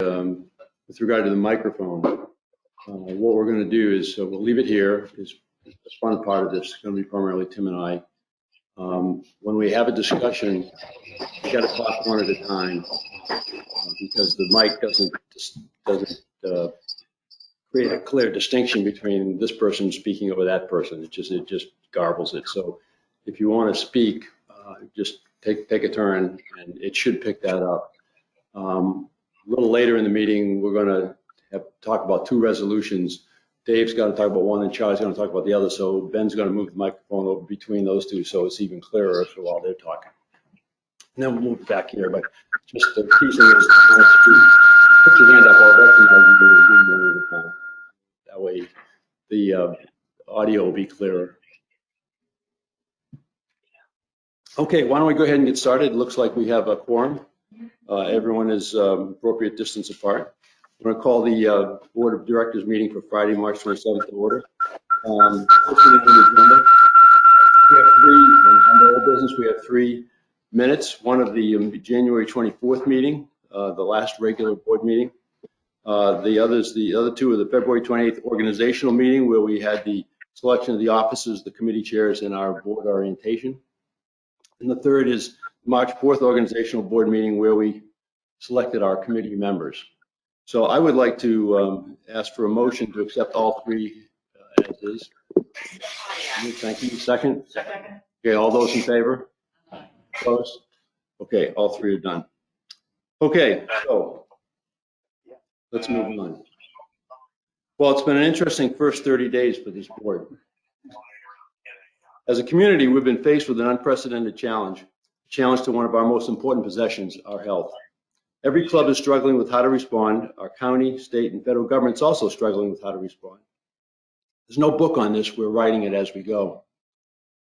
with regard to the microphone, what we're going to do is we'll leave it here. Is the fun part of this is going to be primarily Tim and I. When we have a discussion, we got to talk one at a time because the mic doesn't create a clear distinction between this person speaking over that person. It just garbles it. So if you want to speak, just take a turn, and it should pick that up. A little later in the meeting, we're going to talk about two resolutions. Dave's going to talk about one, and Charlie's going to talk about the other. So Ben's going to move the microphone over between those two, so it's even clearer for while they're talking. And then we'll move back here. But just the key thing is, put your hand up. I'll recognize you one at a time. That way, the audio will be clearer. Okay, why don't we go ahead and get started? It looks like we have a quorum. Everyone is appropriate distance apart. I'm going to call the Board of Directors meeting for Friday, March 27th to order. On the agenda, we have three, under old business, we have 3 minutes. One of the January 24th meeting, the last regular board meeting. The other two are the February 28th organizational meeting, where we had the selection of the officers, the committee chairs, and our board orientation. And the third is March 4th organizational board meeting, where we selected our committee members. So I would like to ask for a motion to accept all 3 as is. Thank you. Second? Second. Okay, all those in favor? Opposed? Okay, all 3 are done. Okay, so let's move on. Well, it's been an interesting first 30 days for this board. As a community, we've been faced with an unprecedented challenge to one of our most important possessions, our health. Every club is struggling with how to respond. Our county, state, and federal government's also struggling with how to respond. There's no book on this. We're writing it as we go.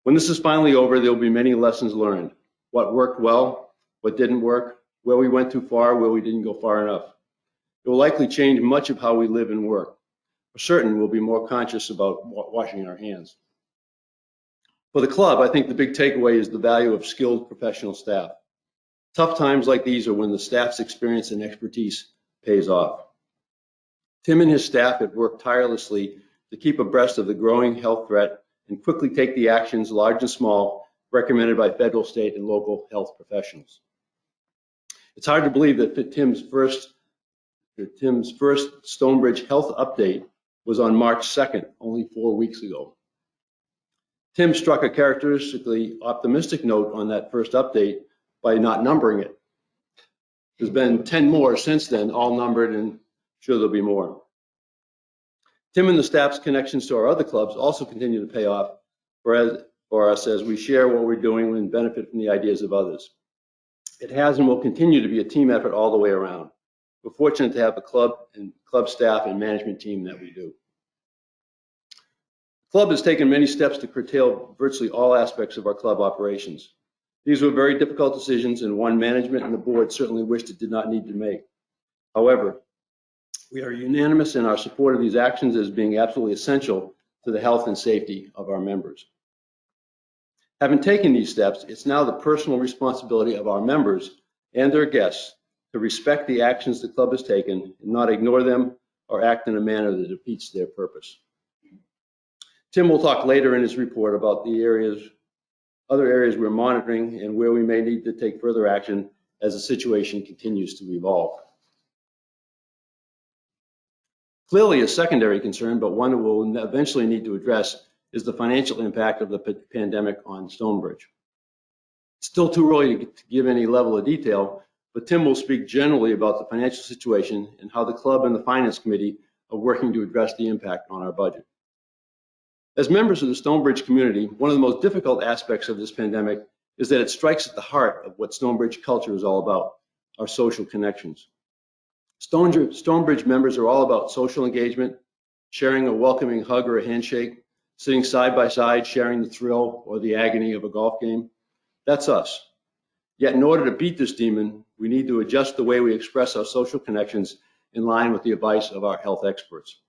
When this is finally over, there will be many lessons learned. What worked well, what didn't work, where we went too far, where we didn't go far enough. It will likely change much of how we live and work. For certain, we'll be more conscious about washing our hands. For the club, I think the big takeaway is the value of skilled professional staff. Tough times like these are when the staff's experience and expertise pays off. Tim and his staff have worked tirelessly to keep abreast of the growing health threat and quickly take the actions, large and small, recommended by federal, state, and local health professionals. It's hard to believe that Tim's first Stonebridge health update was on March 2nd, only 4 weeks ago. Tim struck a characteristically optimistic note on that first update by not numbering it. There's been 10 more since then, all numbered, and sure there'll be more. Tim and the staff's connections to our other clubs also continue to pay off for us as we share what we're doing and benefit from the ideas of others. It has and will continue to be a team effort all the way around. We're fortunate to have a club and club staff and management team that we do. The club has taken many steps to curtail virtually all aspects of our club operations. These were very difficult decisions, and one management and the board certainly wished it did not need to make. However, we are unanimous in our support of these actions as being absolutely essential to the health and safety of our members. Having taken these steps, it's now the personal responsibility of our members and their guests to respect the actions the club has taken and not ignore them or act in a manner that defeats their purpose. Tim will talk later in his report about the other areas we're monitoring and where we may need to take further action as the situation continues to evolve. Clearly a secondary concern, but one that we'll eventually need to address, is the financial impact of the pandemic on Stonebridge. It's still too early to give any level of detail, but Tim will speak generally about the financial situation and how the club and the finance committee are working to address the impact on our budget. As members of the Stonebridge community, one of the most difficult aspects of this pandemic is that it strikes at the heart of what Stonebridge culture is all about, our social connections. Stonebridge members are all about social engagement, sharing a welcoming hug or a handshake, sitting side by side, sharing the thrill or the agony of a golf game. That's us. Yet in order to beat this demon, we need to adjust the way we express our social connections in line with the advice of our health experts.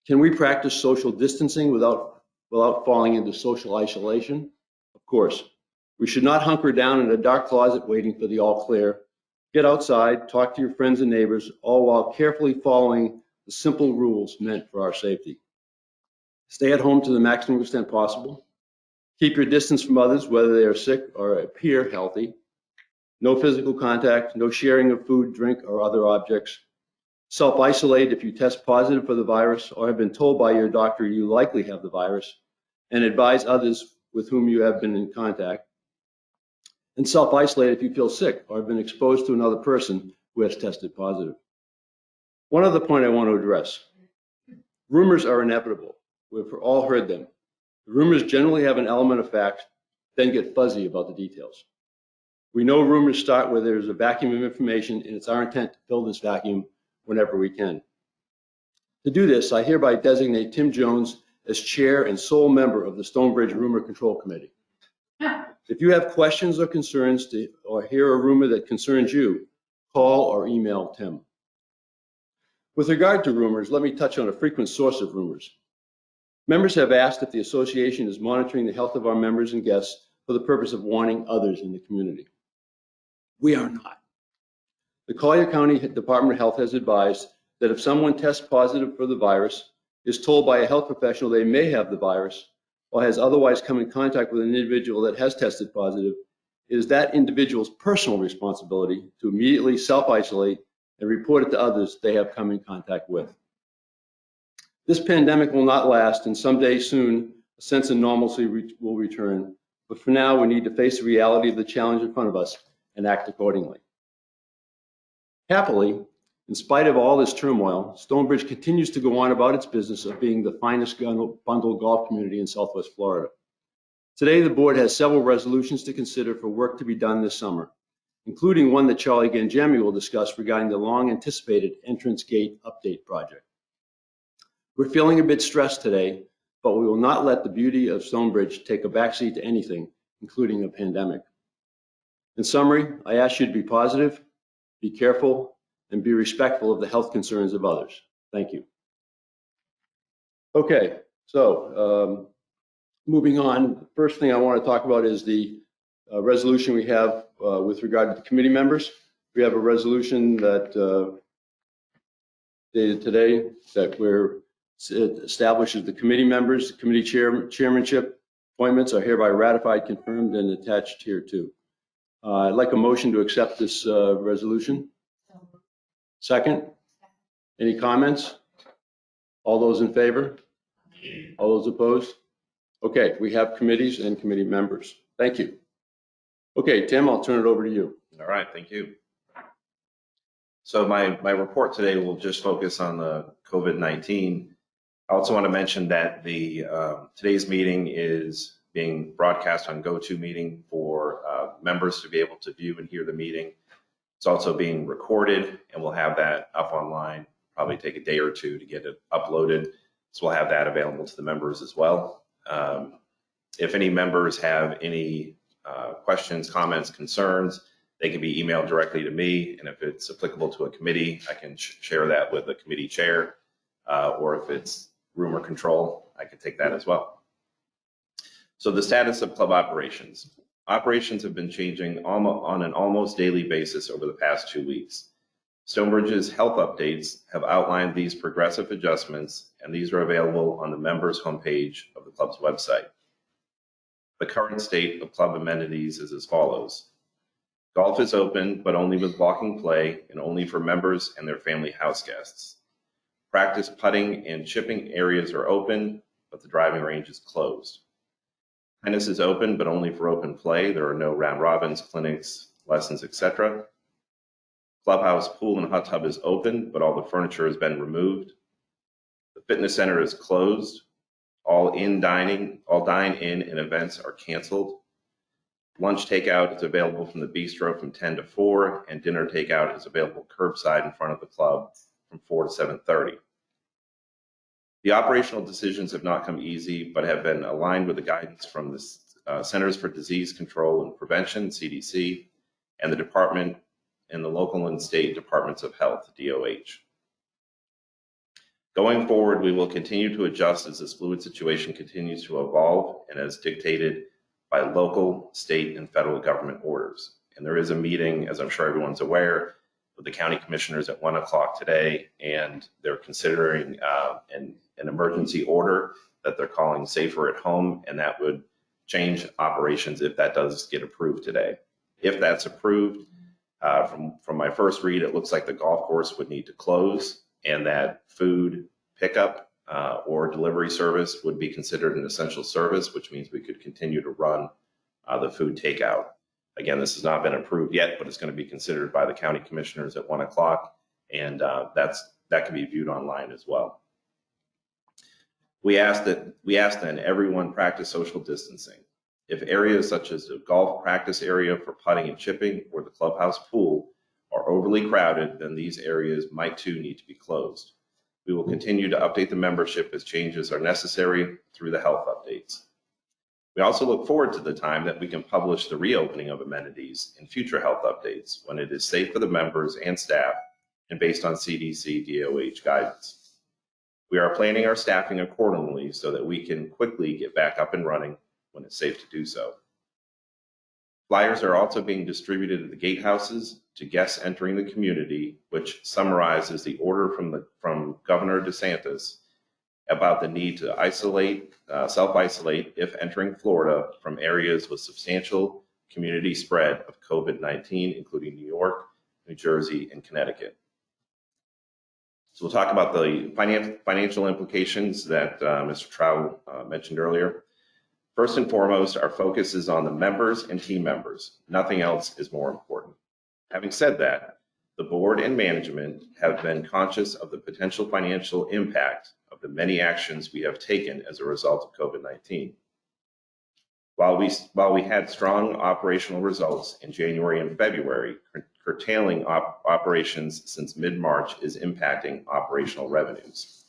Can we practice social distancing without falling into social isolation? Of course. We should not hunker down in a dark closet waiting for the all clear. Get outside, talk to your friends and neighbors, all while carefully following the simple rules meant for our safety. Stay at home to the maximum extent possible. Keep your distance from others, whether they are sick or appear healthy. No physical contact, no sharing of food, drink, or other objects. Self-isolate if you test positive for the virus or have been told by your doctor you likely have the virus, and advise others with whom you have been in contact. And self-isolate if you feel sick or have been exposed to another person who has tested positive. One other point I want to address. Rumors are inevitable. We've all heard them. The rumors generally have an element of fact, then get fuzzy about the details. We know rumors start where there's a vacuum of information, and it's our intent to fill this vacuum whenever we can. To do this, I hereby designate Tim Jones as chair and sole member of the Stonebridge Rumor Control Committee. If you have questions or concerns or hear a rumor that concerns you, call or email Tim. With regard to rumors, let me touch on a frequent source of rumors. Members have asked if the association is monitoring the health of our members and guests for the purpose of warning others in the community. We are not. The Collier County Department of Health has advised that if someone tests positive for the virus, is told by a health professional they may have the virus, or has otherwise come in contact with an individual that has tested positive, it is that individual's personal responsibility to immediately self-isolate and report it to others they have come in contact with. This pandemic will not last, and someday soon a sense of normalcy will return. But for now, we need to face the reality of the challenge in front of us and act accordingly. Happily, in spite of all this turmoil, Stonebridge continues to go on about its business of being the finest bundle golf community in Southwest Florida. Today, the board has several resolutions to consider for work to be done this summer, including one that Charlie Gangemi will discuss regarding the long-anticipated entrance gate update project. We're feeling a bit stressed today, but we will not let the beauty of Stonebridge take a backseat to anything, including a pandemic. In summary, I ask you to be positive, be careful, and be respectful of the health concerns of others. Thank you. Okay, so moving on, the first thing I want to talk about is the resolution we have with regard to the committee members. We have a resolution that dated today that it establishes the committee members, the committee chairmanship appointments are hereby ratified, confirmed, and attached here too. I'd like a motion to accept this resolution. Second? Any comments? All those in favor? All those opposed? Okay, we have committees and committee members. Thank you. Okay, Tim, I'll turn it over to you. All right, thank you. So my report today will just focus on the COVID-19. I also want to mention that today's meeting is being broadcast on GoToMeeting for members to be able to view and hear the meeting. It's also being recorded, and we'll have that up online. Probably take a day or two to get it uploaded. So we'll have that available to the members as well. If any members have any questions, comments, concerns, they can be emailed directly to me. And if it's applicable to a committee, I can share that with the committee chair. Or if it's rumor control, I can take that as well. So the status of club operations. Operations have been changing on an almost daily basis over the past 2 weeks. Stonebridge's health updates have outlined these progressive adjustments, and these are available on the members' homepage of the club's website. The current state of club amenities is as follows. Golf is open, but only with walking play and only for members and their family house guests. Practice putting and chipping areas are open, but the driving range is closed. Tennis is open, but only for open play. There are no round robins, clinics, lessons, etc. Clubhouse, pool, and hot tub is open, but all the furniture has been removed. The fitness center is closed. All dine-in and events are canceled. Lunch takeout is available from the bistro from 10 to 4, and dinner takeout is available curbside in front of the club from 4 to 7:30. The operational decisions have not come easy, but have been aligned with the guidance from the Centers for Disease Control and Prevention, CDC, and the department and the local and state departments of health, DOH. Going forward, we will continue to adjust as this fluid situation continues to evolve and as dictated by local, state, and federal government orders. And there is a meeting, as I'm sure everyone's aware, with the county commissioners at 1 o'clock today, and they're considering an emergency order that they're calling Safer at Home, and that would change operations if that does get approved today. If that's approved, from my first read, it looks like the golf course would need to close, and that food pickup or delivery service would be considered an essential service, which means we could continue to run the food takeout. Again, this has not been approved yet, but it's going to be considered by the county commissioners at 1 o'clock, and that can be viewed online as well. We ask then everyone practice social distancing. If areas such as the golf practice area for putting and chipping or the clubhouse pool are overly crowded, then these areas might too need to be closed. We will continue to update the membership as changes are necessary through the health updates. We also look forward to the time that we can publish the reopening of amenities in future health updates when it is safe for the members and staff and based on CDC DOH guidance. We are planning our staffing accordingly so that we can quickly get back up and running when it's safe to do so. Flyers are also being distributed at the gatehouses to guests entering the community, which summarizes the order from Governor DeSantis about the need to self-isolate if entering Florida from areas with substantial community spread of COVID-19, including New York, New Jersey, and Connecticut. So we'll talk about the financial implications that Mr. Trout mentioned earlier. First and foremost, our focus is on the members and team members. Nothing else is more important. Having said that, the board and management have been conscious of the potential financial impact of the many actions we have taken as a result of COVID-19. While we had strong operational results in January and February, curtailing operations since mid-March is impacting operational revenues.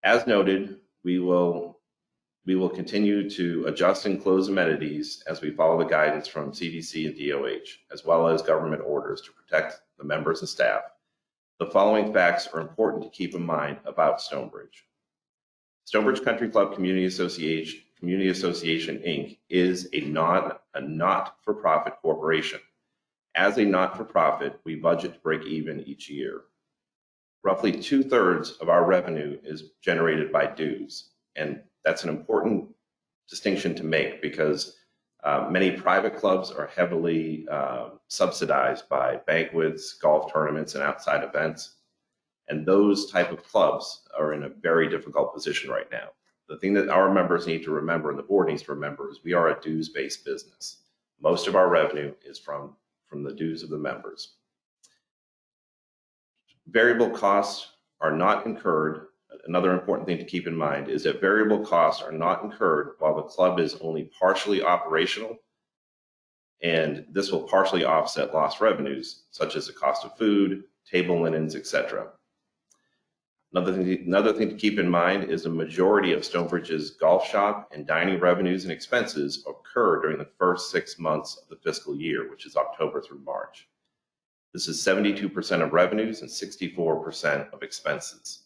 As noted, we will continue to adjust and close amenities as we follow the guidance from CDC and DOH, as well as government orders to protect the members and staff. The following facts are important to keep in mind about Stonebridge. Stonebridge Country Club Community Association, Inc. is a not-for-profit corporation. As a not-for-profit, we budget to break even each year. Roughly 2/3 of our revenue is generated by dues, and that's an important distinction to make because many private clubs are heavily subsidized by banquets, golf tournaments, and outside events. And those type of clubs are in a very difficult position right now. The thing that our members need to remember and the board needs to remember is we are a dues-based business. Most of our revenue is from the dues of the members. Variable costs are not incurred. Another important thing to keep in mind is that variable costs are not incurred while the club is only partially operational, and this will partially offset lost revenues, such as the cost of food, table linens, etc. Another thing to keep in mind is the majority of Stonebridge's golf shop and dining revenues and expenses occur during the first 6 months of the fiscal year, which is October through March. This is 72% of revenues and 64% of expenses.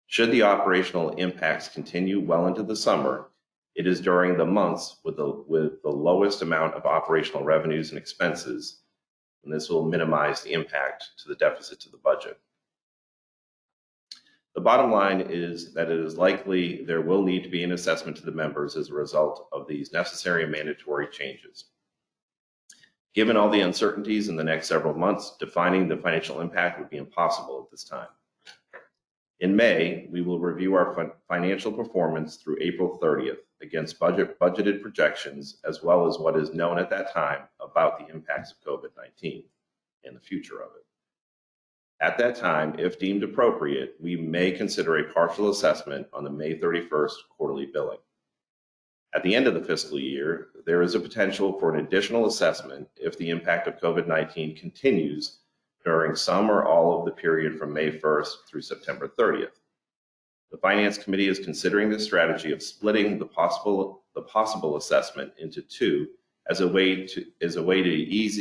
Should the operational impacts continue well into the summer, it is during the months with the lowest amount of operational revenues and expenses, and this will minimize the impact to the deficit to the budget. The bottom line is that it is likely there will need to be an assessment to the members as a result of these necessary and mandatory changes. Given all the uncertainties in the next several months, defining the financial impact would be impossible at this time. In May, we will review our financial performance through April 30th against budgeted projections, as well as what is known at that time about the impacts of COVID-19 and the future of it. At that time, if deemed appropriate, we may consider a partial assessment on the May 31st quarterly billing. At the end of the fiscal year, there is a potential for an additional assessment if the impact of COVID-19 continues during some or all of the period from May 1st through September 30th. The Finance Committee is considering the strategy of splitting the possible assessment into two as a way to ease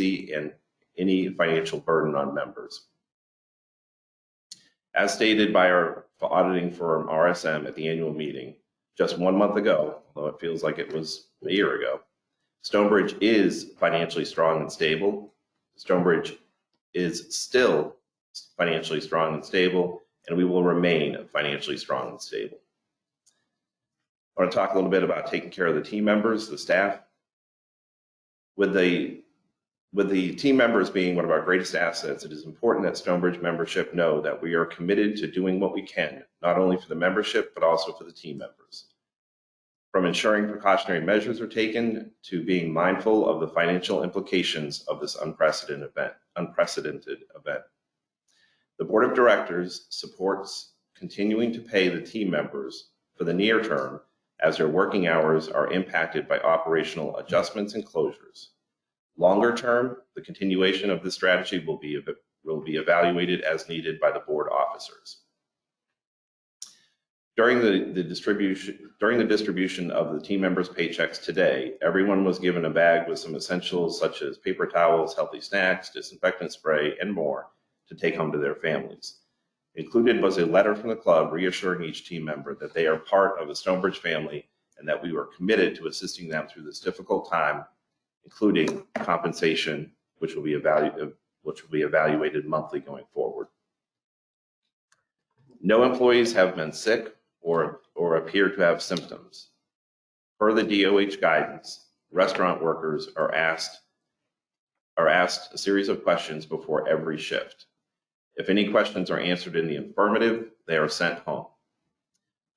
any financial burden on members. As stated by our auditing firm RSM at the annual meeting just 1 month ago, although it feels like it was a year ago, Stonebridge is financially strong and stable. Stonebridge is still financially strong and stable, and we will remain financially strong and stable. I want to talk a little bit about taking care of the team members, the staff. With the team members being one of our greatest assets, it is important that Stonebridge membership know that we are committed to doing what we can, not only for the membership, but also for the team members. From ensuring precautionary measures are taken to being mindful of the financial implications of this unprecedented event. The Board of Directors supports continuing to pay the team members for the near term as their working hours are impacted by operational adjustments and closures. Longer term, the continuation of this strategy will be evaluated as needed by the board officers. During the distribution of the team members' paychecks today, everyone was given a bag with some essentials such as paper towels, healthy snacks, disinfectant spray, and more to take home to their families. Included was a letter from the club reassuring each team member that they are part of the Stonebridge family and that we were committed to assisting them through this difficult time, including compensation, which will be evaluated monthly going forward. No employees have been sick or appear to have symptoms. Per the DOH guidance, restaurant workers are asked a series of questions before every shift. If any questions are answered in the affirmative, they are sent home.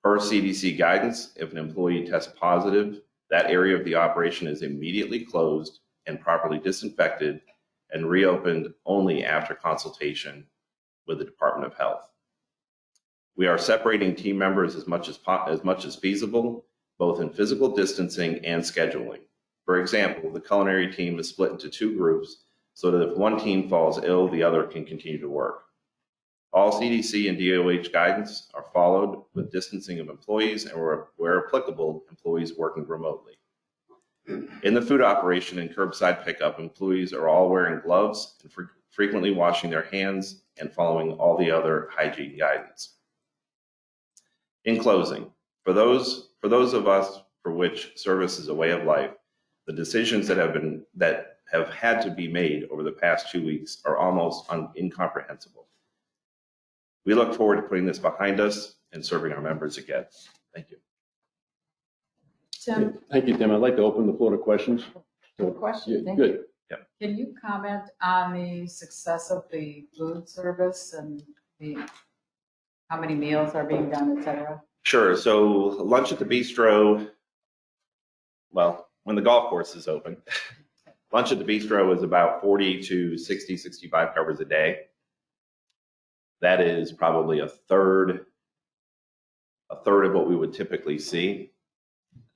Per CDC guidance, if an employee tests positive, that area of the operation is immediately closed and properly disinfected and reopened only after consultation with the Department of Health. We are separating team members as much as feasible, both in physical distancing and scheduling. For example, the culinary team is split into 2 groups so that if one team falls ill, the other can continue to work. All CDC and DOH guidance are followed with distancing of employees and where applicable, employees working remotely. In the food operation and curbside pickup, employees are all wearing gloves and frequently washing their hands and following all the other hygiene guidance. In closing, for those of us for which service is a way of life, the decisions that have had to be made over the past 2 weeks are almost incomprehensible. We look forward to putting this behind us and serving our members again. Thank you. Tim, Thank you, Tim. I'd like to open the floor to questions. good question. Yeah, Thank good. you. Yeah. Can you comment on the success of the food service and how many meals are being done, et cetera? Sure. So lunch at the bistro, well, when the golf course is open, lunch at the bistro is about 40 to 60, 65 covers a day. That is probably a third of what we would typically see.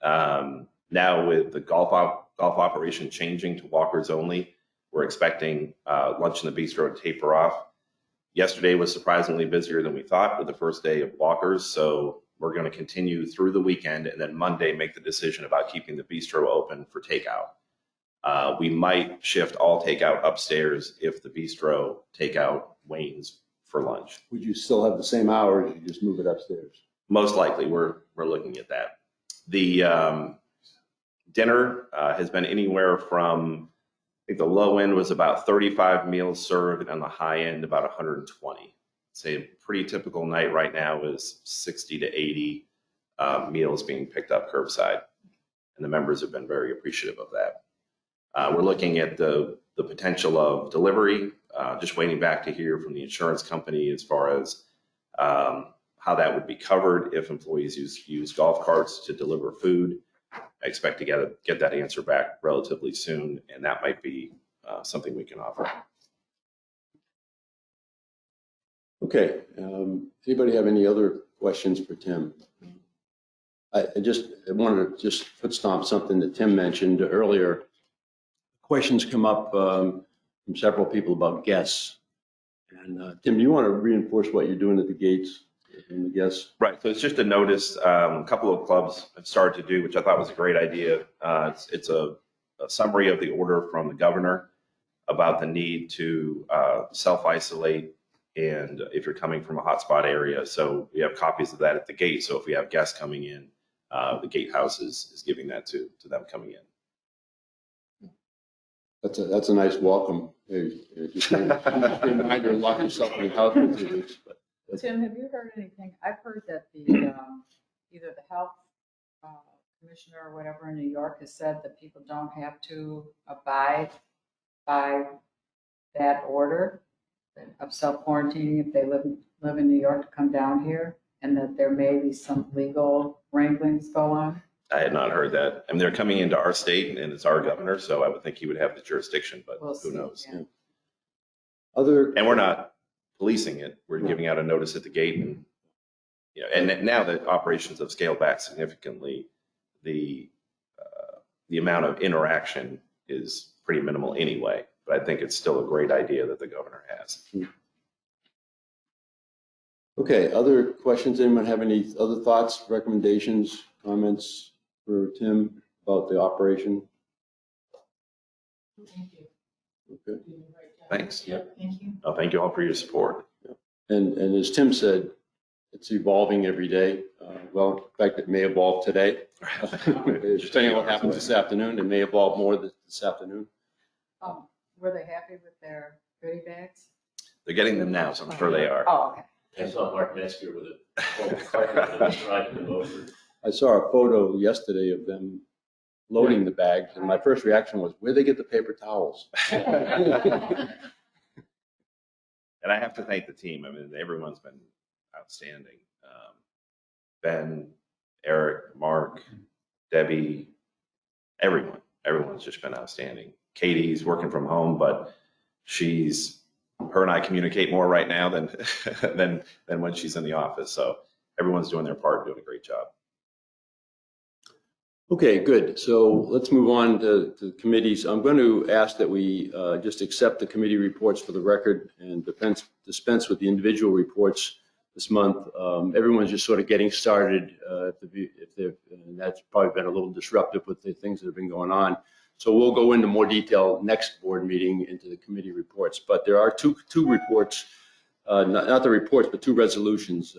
Now with the golf operation changing to walkers only, we're expecting lunch in the bistro to taper off. Yesterday was surprisingly busier than we thought with the first day of walkers, so we're going to continue through the weekend and then Monday make the decision about keeping the bistro open for takeout. We might shift all takeout upstairs if the bistro takeout wanes for lunch. Would you still have the same hours? You just move it upstairs? Most likely, we're looking at that. The dinner has been anywhere from, I think the low end was about 35 meals served, and on the high end about 120. Say a pretty typical night right now is 60 to 80 meals being picked up curbside, and the members have been very appreciative of that. We're looking at the potential of delivery, just waiting back to hear from the insurance company as far as how that would be covered if employees use golf carts to deliver food. I expect to get that answer back relatively soon, and that might be something we can offer. Okay. Anybody have any other questions for Tim? I wanted to just foot stomp something that Tim mentioned earlier. Questions come up from several people about guests. And Tim, do you want to reinforce what you're doing at the gates and the guests? Right. So it's just a notice a couple of clubs have started to do, which I thought was a great idea. It's a summary of the order from the governor about the need to self-isolate and if you're coming from a hotspot area. So we have copies of that at the gate. So if we have guests coming in, the gatehouse is giving that to them coming in. That's a nice welcome. Just a reminder, lock yourself in the house for 2 weeks. But Tim, have you heard anything? I've heard that the, either the health commissioner or whatever in New York has said that people don't have to abide by that order of self-quarantining if they live in New York to come down here, and that there may be some legal wranglings go on. I had not heard that. I mean, they're coming into our state and it's our governor, so I would think he would have the jurisdiction, but We'll who see, knows? yeah. And we're not policing it. We're giving out a notice at the gate and, and now that operations have scaled back significantly, the amount of interaction is pretty minimal anyway, but I think it's still a great idea that the governor has. Okay, other questions? Anyone have any other thoughts, recommendations, comments for Tim about the operation? Thank you. Okay. Thanks. Yep, thank you. Oh, thank you all for your support. And as Tim said, it's evolving every day. Well, in fact, it may evolve today. Depending on what happens this afternoon, it may evolve more this afternoon. Were they happy with their goodie bags? They're getting them now, so I'm sure they are. Oh, okay. I saw Mark Metzger with a driving them over. I saw a photo yesterday of them loading the bags, and my first reaction was, where'd they get the paper towels? And I have to thank the team. I mean, everyone's been outstanding. Ben, Eric, Mark, Debbie, everyone's just been outstanding. Katie's working from home, but her and I communicate more right now than than when she's in the office. So everyone's doing their part, doing a great job. Okay, good. So let's move on to committees. I'm going to ask that we just accept the committee reports for the record and dispense with the individual reports this month. Everyone's just sort of getting started. And that's probably been a little disruptive with the things that have been going on. So we'll go into more detail next board meeting into the committee reports. But there are two reports, not the reports, but two resolutions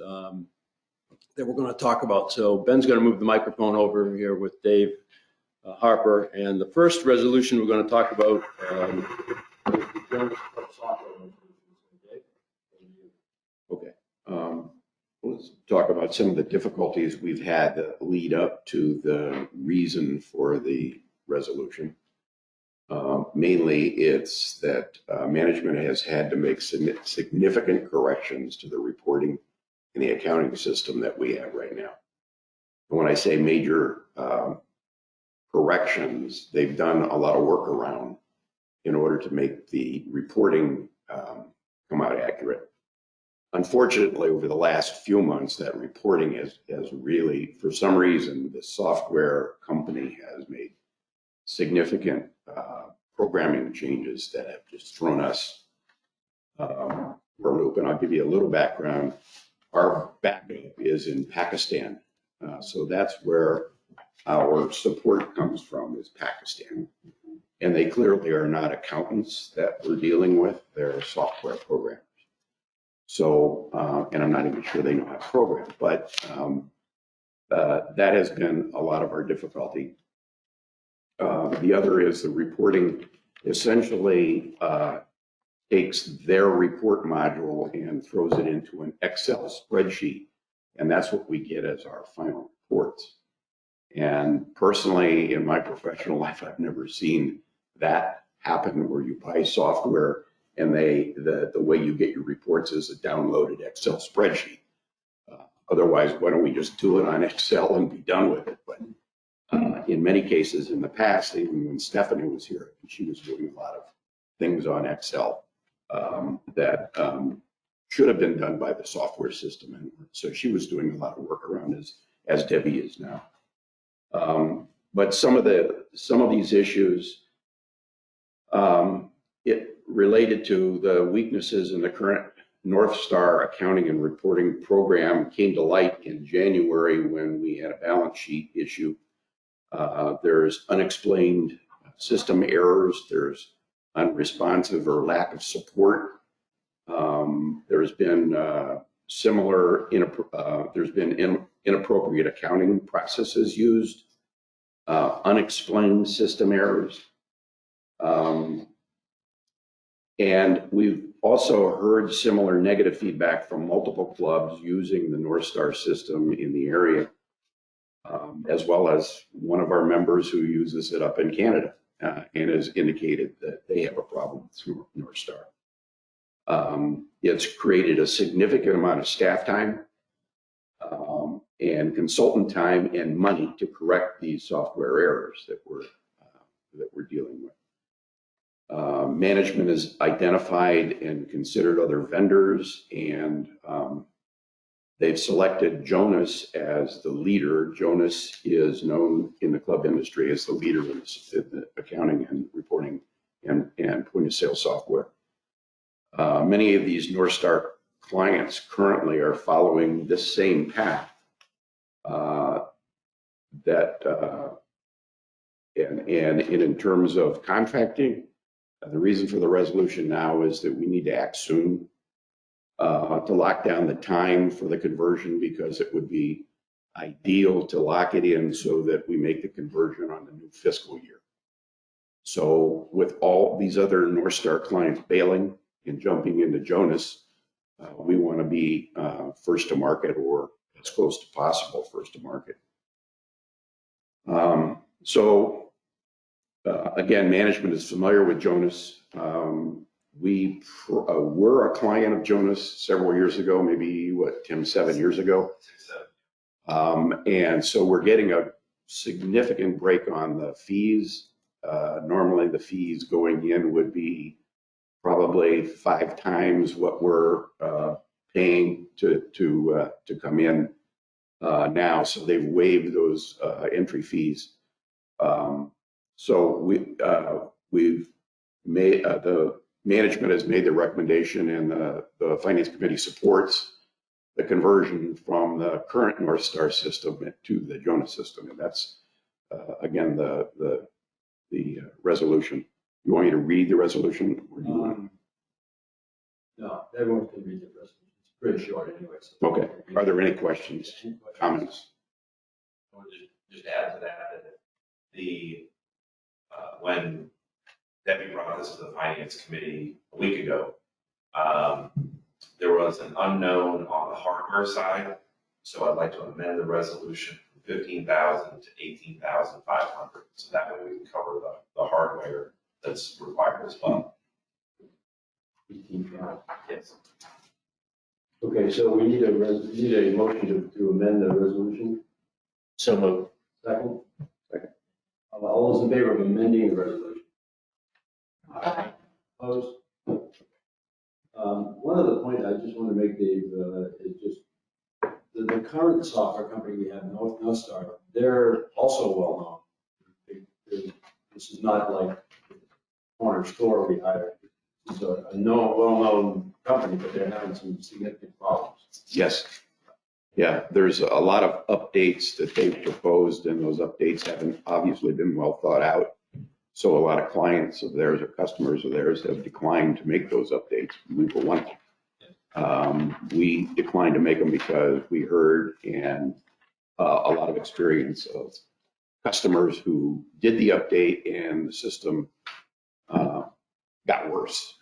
that we're going to talk about. So Ben's going to move the microphone over here with Dave Harper. And the first resolution we're going to talk about. Okay. Let's talk about some of the difficulties we've had that lead up to the reason for the resolution. Mainly it's that management has had to make significant corrections to the reporting and the accounting system that we have right now. And when I say major corrections, they've done a lot of work around in order to make the reporting come out accurate. Unfortunately, over the last few months, that reporting has really, for some reason, the software company has made significant programming changes that have just thrown us for a loop. And I'll give you a little background. Our backup is in Pakistan. So that's where our support comes from, is Pakistan. And they clearly are not accountants that we're dealing with. They're software programmers. So, and I'm not even sure they know how to program, but that has been a lot of our difficulty. The other is the reporting essentially takes their report module and throws it into an Excel spreadsheet. And that's what we get as our final reports. And personally, in my professional life, I've never seen that happen where you buy software and the way you get your reports is a downloaded Excel spreadsheet. Otherwise, why don't we just do it on Excel and be done with it? But in many cases in the past, even when Stephanie was here, she was doing a lot of things on Excel that should have been done by the software system. And so she was doing a lot of work around as Debbie is now. But some of these issues, it related to the weaknesses in the current North Star accounting and reporting program came to light in January when we had a balance sheet issue. There's unexplained system errors. There's unresponsive or lack of support. There's been inappropriate accounting processes used, unexplained system errors. And we've also heard similar negative feedback from multiple clubs using the North Star system in the area, as well as one of our members who uses it up in Canada and has indicated that they have a problem with North Star. It's created a significant amount of staff time and consultant time and money to correct these software errors that we're dealing with. Management has identified and considered other vendors, and they've selected Jonas as the leader. Jonas is known in the club industry as the leader in the accounting and reporting and point of sale software. Many of these North Star clients currently are following this same path. And in terms of contracting, the reason for the resolution now is that we need to act soon to lock down the time for the conversion, because it would be ideal to lock it in so that we make the conversion on the new fiscal year. So with all these other North Star clients bailing and jumping into Jonas, we want to be first to market, or as close to possible first to market. Again, management is familiar with Jonas. We were a client of Jonas several years ago, maybe Tim, 7 years ago. And so we're getting a significant break on the fees. Normally the fees going in would be probably 5 times what we're paying to come in now. So they've waived those entry fees. So we've made the management has made the recommendation, and the finance committee supports the conversion from the current North Star system to the Jonas system. And that's again the resolution. You want me to read the resolution? Or do you want? No, everyone can read the resolution. It's pretty short anyway. So Okay. Are there any questions, comments? I want to just add to that when Debbie brought this to the finance committee a week ago, there was an unknown on the hardware side. So I'd like to amend the resolution from 15,000 to 18,500. So that way we can cover the hardware that's required as well. 18,000. Yes. Okay, so we need a motion to amend the resolution. So moved. Second? Second. All those in favor of amending the resolution? Aye. Opposed? One other point I just want to make, Dave, is just the current software company we have, North Star, they're also well known. This is not like the corner store we hired. This is a well-known company, but they're having some significant problems. Yes. Yeah, there's a lot of updates that they've proposed, and those updates haven't obviously been well thought out. So a lot of clients of theirs or customers of theirs have declined to make those updates. We were one of them. We declined to make them because we heard and a lot of experience of customers who did the update and the system got worse.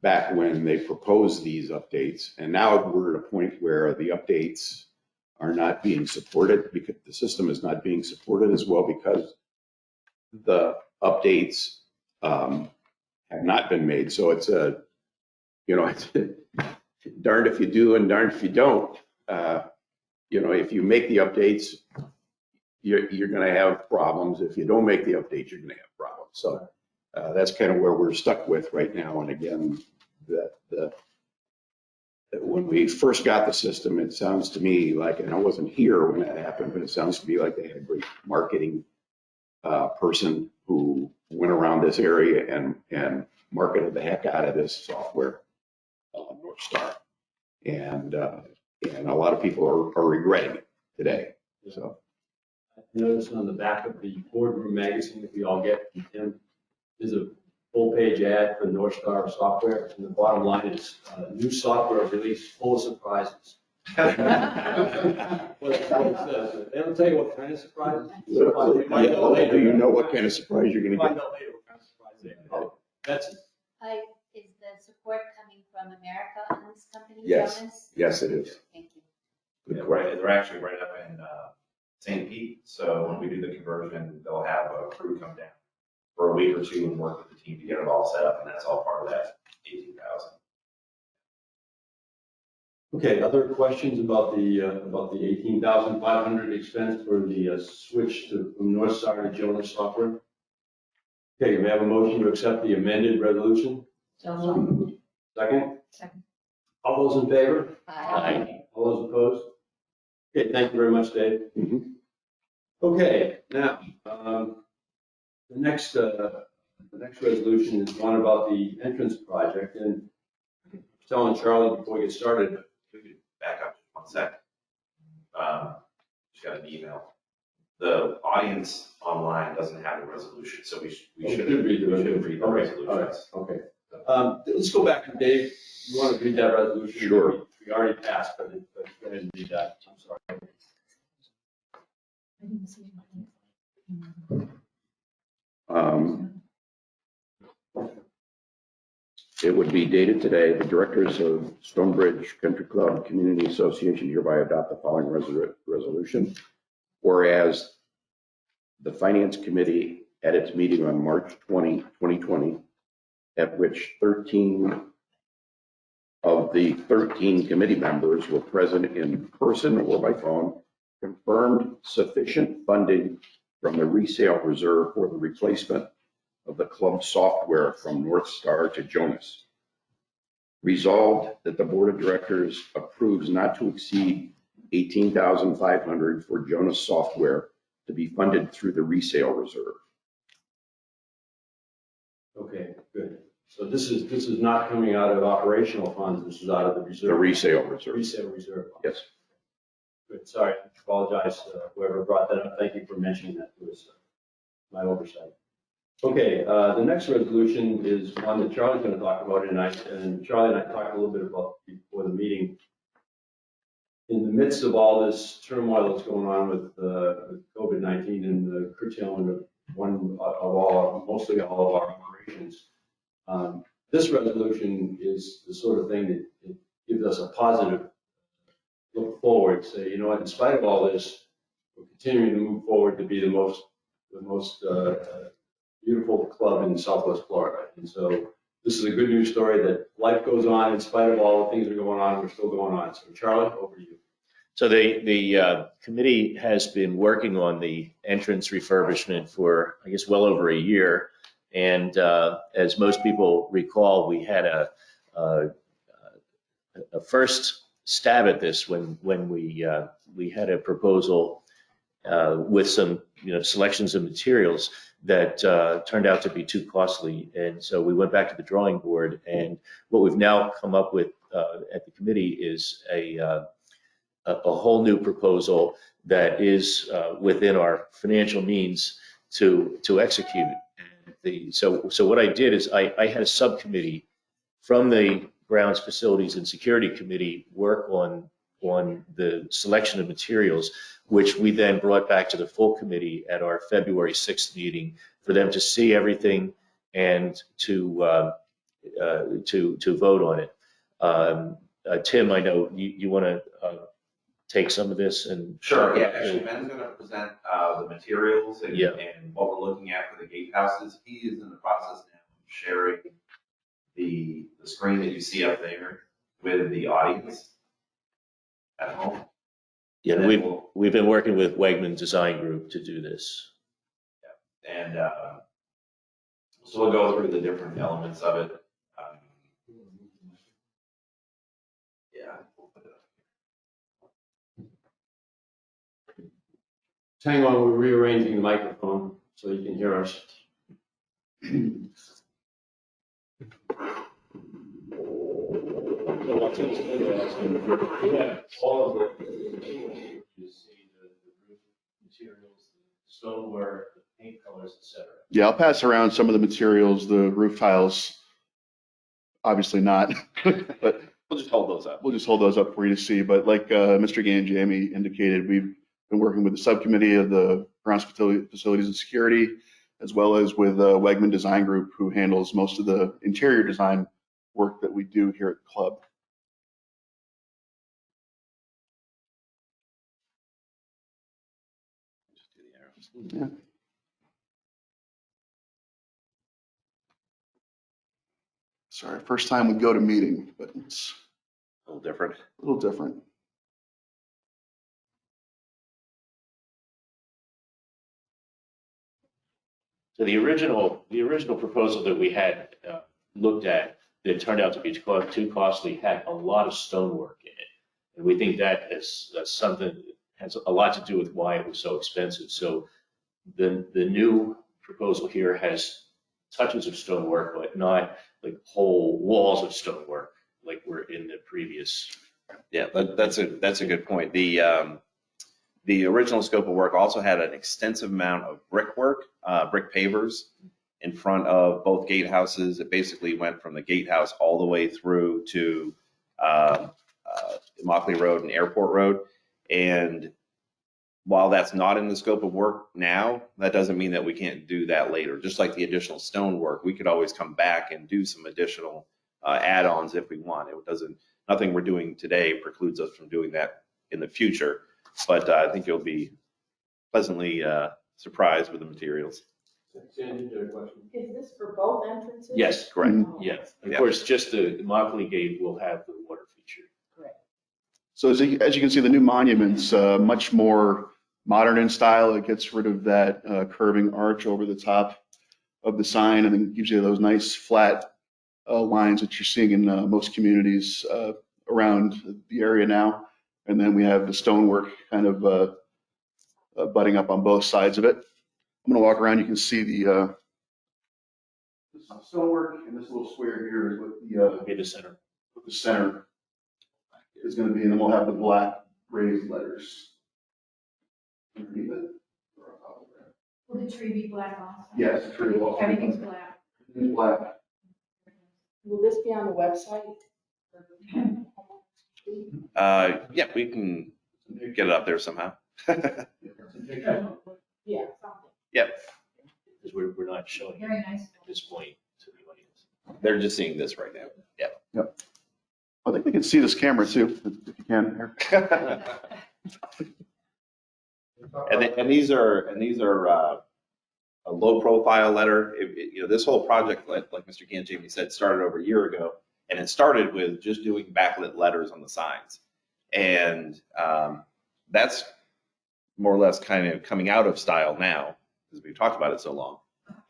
Back when they proposed these updates, and now we're at a point where the updates are not being supported because the system is not being supported as well, because the updates have not been made. So it's it's darned if you do and darned if you don't. If you make the updates, you're going to have problems. If you don't make the updates, you're going to have problems. So that's kind of where we're stuck with right now. And again, when we first got the system, it sounds to me like, and I wasn't here when that happened, but it sounds to me like they had a great marketing person who went around this area and marketed the heck out of this software, North Star. And a lot of people are regretting it today. So I noticed on the back of the boardroom magazine that we all get from Tim, there's a full-page ad for North Star software, and the bottom line is new software release full of surprises. Well, that's what it says. They don't tell you what kind of surprises. Yeah, do you know what kind of surprise you're gonna Find get? out later what kind of surprise they have. Betsy. Hi, is the support coming from America on this company, Yes. Jonas? Yes, it is. Thank you. Good Yeah, question. they're actually right up in St. Pete, so when we do the conversion, they'll have a crew come down for a week or two and work with the team to get it all set up, and that's all part of that 18,000. Okay, other questions about the 18,500 expense for the switch from North Star to Jonas software? Okay, we have a motion to accept the amended resolution. So moved. Second? Second. All those in favor? Aye. All those opposed? Okay, thank you very much, Dave. Mhm. Okay, now, the next resolution is one about the entrance project, and I was telling Charlie before we get started, If we could back up just 1 sec. Just got an email. The audience online doesn't have the resolution, so we should read the resolution. read the All right, resolutions. okay. Let's go back to Dave. You want to read that resolution? Sure. We already passed, but go ahead and read that. I'm sorry. It would be dated today. The directors of Stonebridge Country Club Community Association hereby adopt the following resolution. Whereas the Finance Committee at its meeting on March 20, 2020, at which 13 of the 13 committee members were present in person or by phone, confirmed sufficient funding from the resale reserve for the replacement of the club software from North Star to Jonas. Resolved that the board of directors approves not to exceed $18,500 for Jonas software to be funded through the resale reserve. Okay, good. So this is not coming out of operational funds. This is out of the reserve. The resale reserve. Resale reserve. fund. Yes. Good, sorry, apologize, whoever brought that up, thank you for mentioning that to us, my oversight. Okay, the next resolution is one that Charlie's gonna talk about, and Charlie and I talked a little bit about before the meeting. In the midst of all this turmoil that's going on with COVID-19 and the curtailment of mostly all of our operations, this resolution is the sort of thing that it gives us a positive look forward, say, you know what, in spite of all this, we're continuing to move forward to be the most beautiful club in Southwest Florida. And so this is a good news story that life goes on in spite of all the things that are going on, we're still going on. So Charlie, over to you. So the committee has been working on the entrance refurbishment for, I guess, well over a year. And as most people recall, we had a first stab at this when we had a proposal with some selections of materials that turned out to be too costly. And so we went back to the drawing board, and what we've now come up with at the committee is a whole new proposal that is within our financial means to execute. So what I did is I had a subcommittee from the Grounds, Facilities, and Security Committee work on the selection of materials, which we then brought back to the full committee at our February 6th meeting for them to see everything and to vote on it. Tim, I know you want to take some of this and. Sure, yeah, actually, Ben's gonna present the materials and Yeah. and what we're looking at for the gatehouses. He is in the process now of sharing the screen that you see up there with the audience at home. Yeah, And then we've been working with Wegman Design Group to do this. And so we'll go through the different elements of it. Yeah. Hang on, we're rearranging the microphone so you can hear us. So what's interesting, we have all of the, you see the roof materials, the stonework, the paint colors, et cetera. Yeah, I'll pass around some of the materials, the roof tiles, obviously not, but We'll just hold those up. We'll just hold those up for you to see, but like Mr. Gay and Jamie indicated, we've been working with the subcommittee of the grounds facilities and security, as well as with Wegman Design Group, who handles most of the interior design work that we do here at the club. Just do the arrows. Yeah. Sorry, first time we go to meeting, but it's A little different. a little different. So the original proposal that we had looked at, that turned out to be too costly, had a lot of stonework in it. And we think that's something that has a lot to do with why it was so expensive. So the new proposal here has touches of stonework, but not like whole walls of stonework like were in the previous. Yeah, that's a good point. The original scope of work also had an extensive amount of brickwork, brick pavers in front of both gatehouses. It basically went from the gatehouse all the way through to Mockley Road and Airport Road. And while that's not in the scope of work now, that doesn't mean that we can't do that later. Just like the additional stone work, we could always come back and do some additional add-ons if we want. Nothing we're doing today precludes us from doing that in the future. But I think you'll be pleasantly surprised with the materials. Sandy, you had a question? Is this for both entrances? Yes, Correct. Oh, yeah. Of Yeah. course, just the Mockley Gate will have the water feature. Correct. So as you can see, the new monument's much more modern in style. It gets rid of that curving arch over the top of the sign and then gives you those nice flat lines that you're seeing in most communities around the area now. And then we have the stonework kind of butting up on both sides of it. I'm going to walk around. You can see the stonework, and this little square here is what In the center. the center is going to be, and then we'll have the black raised letters underneath it. Will the tree be black also? Yes, the tree will. Everything's black. It's black. Will this be on the website? Yeah, we can get it up there somehow. Yeah, something. Yep, Because we're not showing it Very nice. at this point to the audience. they're just seeing this right now. Yep. I think we can see this camera too, if you can here. And these are a low profile letter. This whole project, like Mr. Canjami said, started over a year ago, and it started with just doing backlit letters on the signs, and that's more or less kind of coming out of style now because we've talked about it so long.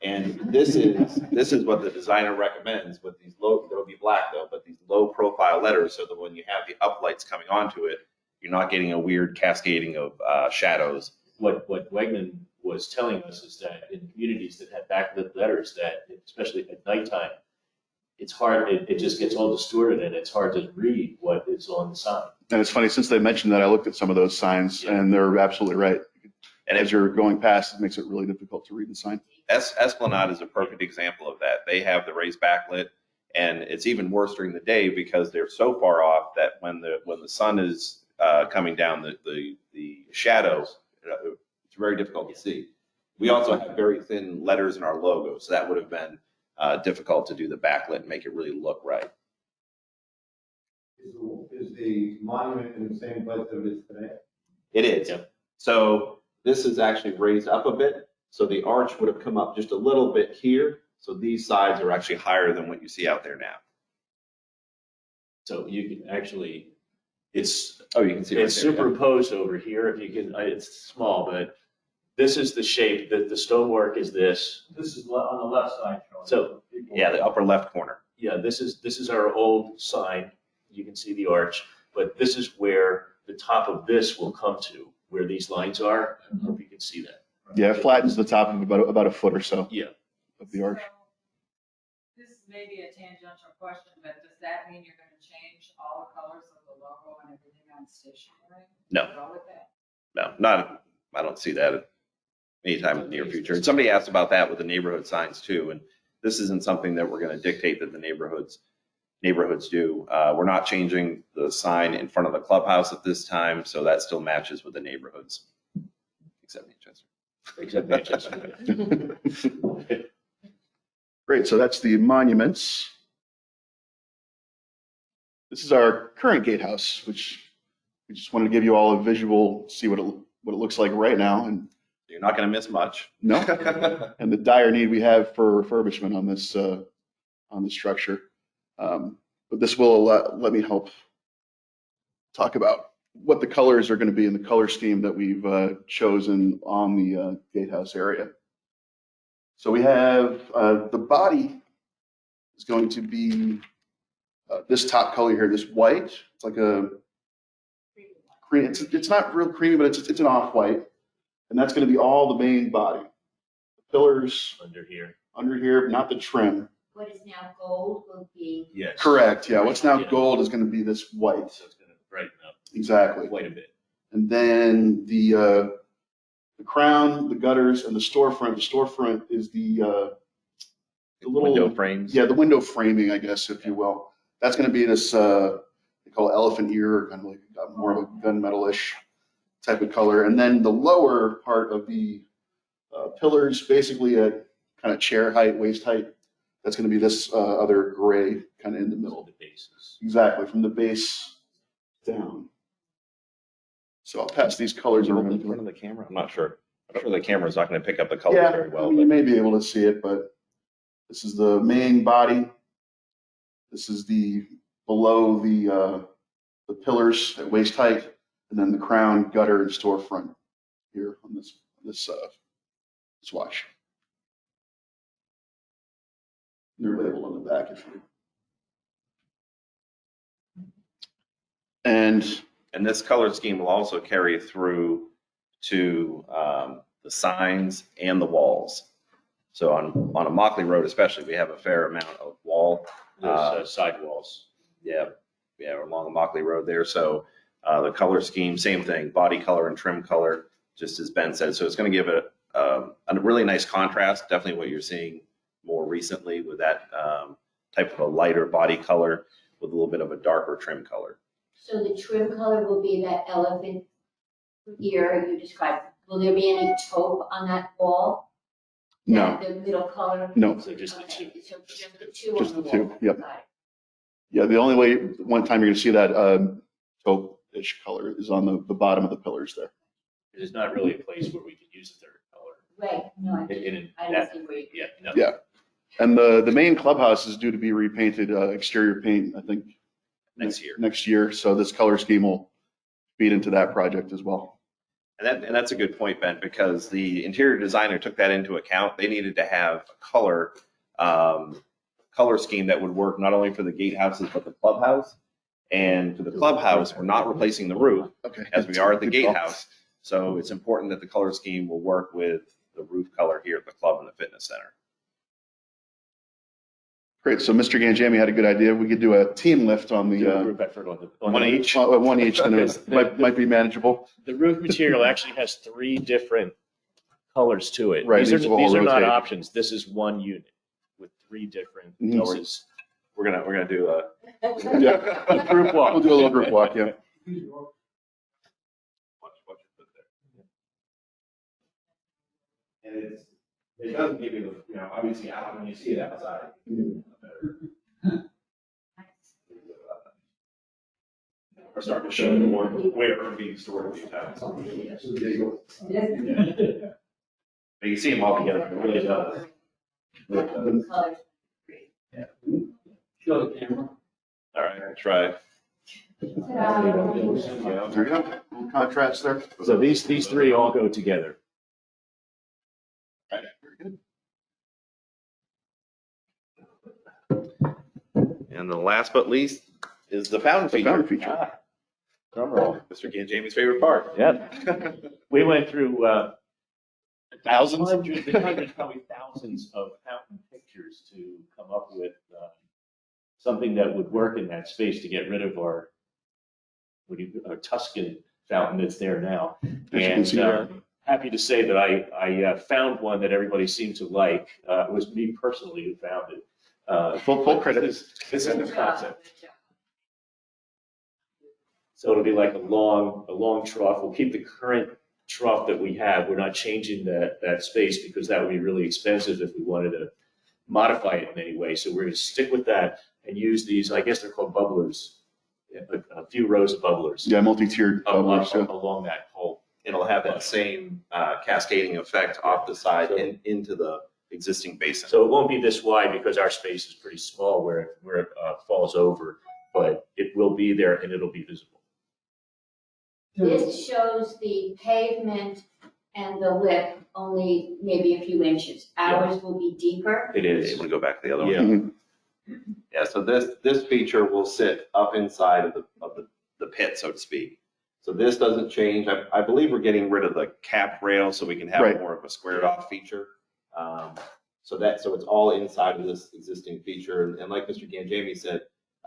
And this is what the designer recommends with these low. They'll be black though, but these low profile letters, so that when you have the uplights coming onto it, you're not getting a weird cascading of shadows. What Wegman was telling us is that in communities that have backlit letters, that especially at nighttime, it's hard, it just gets all distorted and it's hard to read what is on the sign. And it's funny, since they mentioned that, I looked at some of those signs and they're absolutely right. And as you're going past, it makes it really difficult to read the sign. Esplanade is a perfect example of that. They have the raised backlit, and it's even worse during the day because they're so far off that when the sun is coming down, the shadow, it's very difficult to see. We also have very thin letters in our logo, so that would have been difficult to do the backlit and make it really look right. Is the monument in the same place that it is today? It is. Yep. So this is actually raised up a bit. So the arch would have come up just a little bit here. So these sides are actually higher than what you see out there now. So you can actually, You can see right there, it's yeah. superimposed over here. If you can, it's small, but this is the shape, the stonework is this. This is on the left side, Sean. So, Yeah, the upper left corner. yeah, this is our old sign. You can see the arch, but this is where the top of this will come to, where these lines are. I hope you can see that. Yeah, it flattens the top of about a foot or so Yeah. of the arch. So, this may be a tangential question, but does that mean you're gonna change all the colors of the logo and everything on stationery? No. Go with that? No, I don't see that anytime in the near future. And somebody asked about that with the neighborhood signs too. And this isn't something that we're going to dictate that the neighborhoods neighborhoods do. We're not changing the sign in front of the clubhouse at this time, so that still matches with the neighborhoods, except Manchester. Except Manchester. Great, so that's the monuments. This is our current gatehouse, which we just wanted to give you all a visual, see what it looks like right now. And You're not going to miss much. no, and the dire need we have for refurbishment on this structure. But this will let me help talk about what the colors are going to be in the color scheme that we've chosen on the gatehouse area. So we have the body is going to be this top color here, this white. It's like a cream. It's not real creamy, but it's an off-white, and that's going to be all the main body. The pillars Under here, not the trim. What is now gold will be, Yes. Correct. Yeah. What's now Yeah. gold is going to be this white. So it's going to brighten up Exactly. quite a bit. And then the crown, the gutters, and the storefront. The storefront is the little Window frames. Yeah, the window framing, I guess, if you will. That's going to be this they call it elephant ear, kind of like more of a gunmetal-ish type of color. And then the lower part of the pillars, basically at kind of chair height, waist height. That's going to be this other gray kind of in the middle. The bases. Exactly, from the base down. So I'll pass these colors In around. front of the camera? I'm not sure. I'm sure the camera's not going to pick up the colors Yeah, very well. I mean, you may be able to see it, but this is the main body. This is below the pillars at waist height, and then the crown, gutter, and storefront here on this swatch. They're labeled on the back if you. And And this color scheme will also carry through to the signs and the walls. So on a Mockley Road especially, we have a fair amount of wall. There's sidewalls. Yeah, along the Mockley Road there. So the color scheme, same thing, body color and trim color, just as Ben said. So it's going to give it a really nice contrast, definitely what you're seeing more recently with that type of a lighter body color with a little bit of a darker trim color. so the trim color will be that elephant ear you described. Will there be any taupe on that wall? no, The middle color? no, So just the two. Okay, so just the two Just on the the two, wall. yep. Got it. yeah. The only way one time you're going to see that taupe-ish color is on the bottom of the pillars there. There's not really a place where we could use a third color. Right, no, I In I that, don't see where you. yeah, no. Yeah. And the main clubhouse is due to be repainted, exterior paint, I think, Next year. next year. So this color scheme will feed into that project as well. And that's a good point, Ben, because the interior designer took that into account. They needed to have a color scheme that would work not only for the gatehouses, but the clubhouse. And for the clubhouse, we're not replacing the roof Okay. as we are at the Good call. gatehouse. So it's important that the color scheme will work with the roof color here at the club and the fitness center. Great. So Mr. Ganjami had a good idea. We could do a team lift on Do a the, group effort on the. One the- each? one each, then it might be manageable. The roof material actually has three different colors to it. Right, These these will are, these all are not rotate. options. This is one unit with three different Mhm. pieces. We're gonna do a Yeah. Group walk. We'll do a little group walk, yeah. watch your foot there. And it doesn't give you the, obviously out when you see it outside. We're starting to show more where we're being stored a few times. But you see them all together, it really does. Colors. Show the camera. All right, I'll try. Ta-da. There you go. Little contrast there. So these three all go together. Very good. And the last but least is the fountain The feature. fountain feature. Ah, drum roll. Mr. Jamie's favorite part. Yep. We went through Thousands? hundreds, probably thousands of fountain pictures to come up with something that would work in that space to get rid of our Tuscan fountain that's there now. As you can And see there. happy to say that I found one that everybody seemed to like. It was me personally who found it. Full credit. This is the concept. So it'll be like a long trough. We'll keep the current trough that we have. We're not changing that space because that would be really expensive if we wanted to modify it in any way. So we're going to stick with that and use these, I guess they're called bubblers, a few rows of bubblers Yeah, multi-tiered bubblers, yeah. along that whole. It'll have that same cascading effect off the side and into the existing basin. So it won't be this wide because our space is pretty small where it falls over, but it will be there and it'll be visible. This shows the pavement and the lip only maybe a few inches. Ours will be deeper. It is. Able to go back to the other Yeah. one. Yeah, so this feature will sit up inside of the pit, so to speak. So this doesn't change. I believe we're getting rid of the cap rail so we can have Right. more of a squared off feature. So it's all inside of this existing feature. And like Mr. Ganjami said,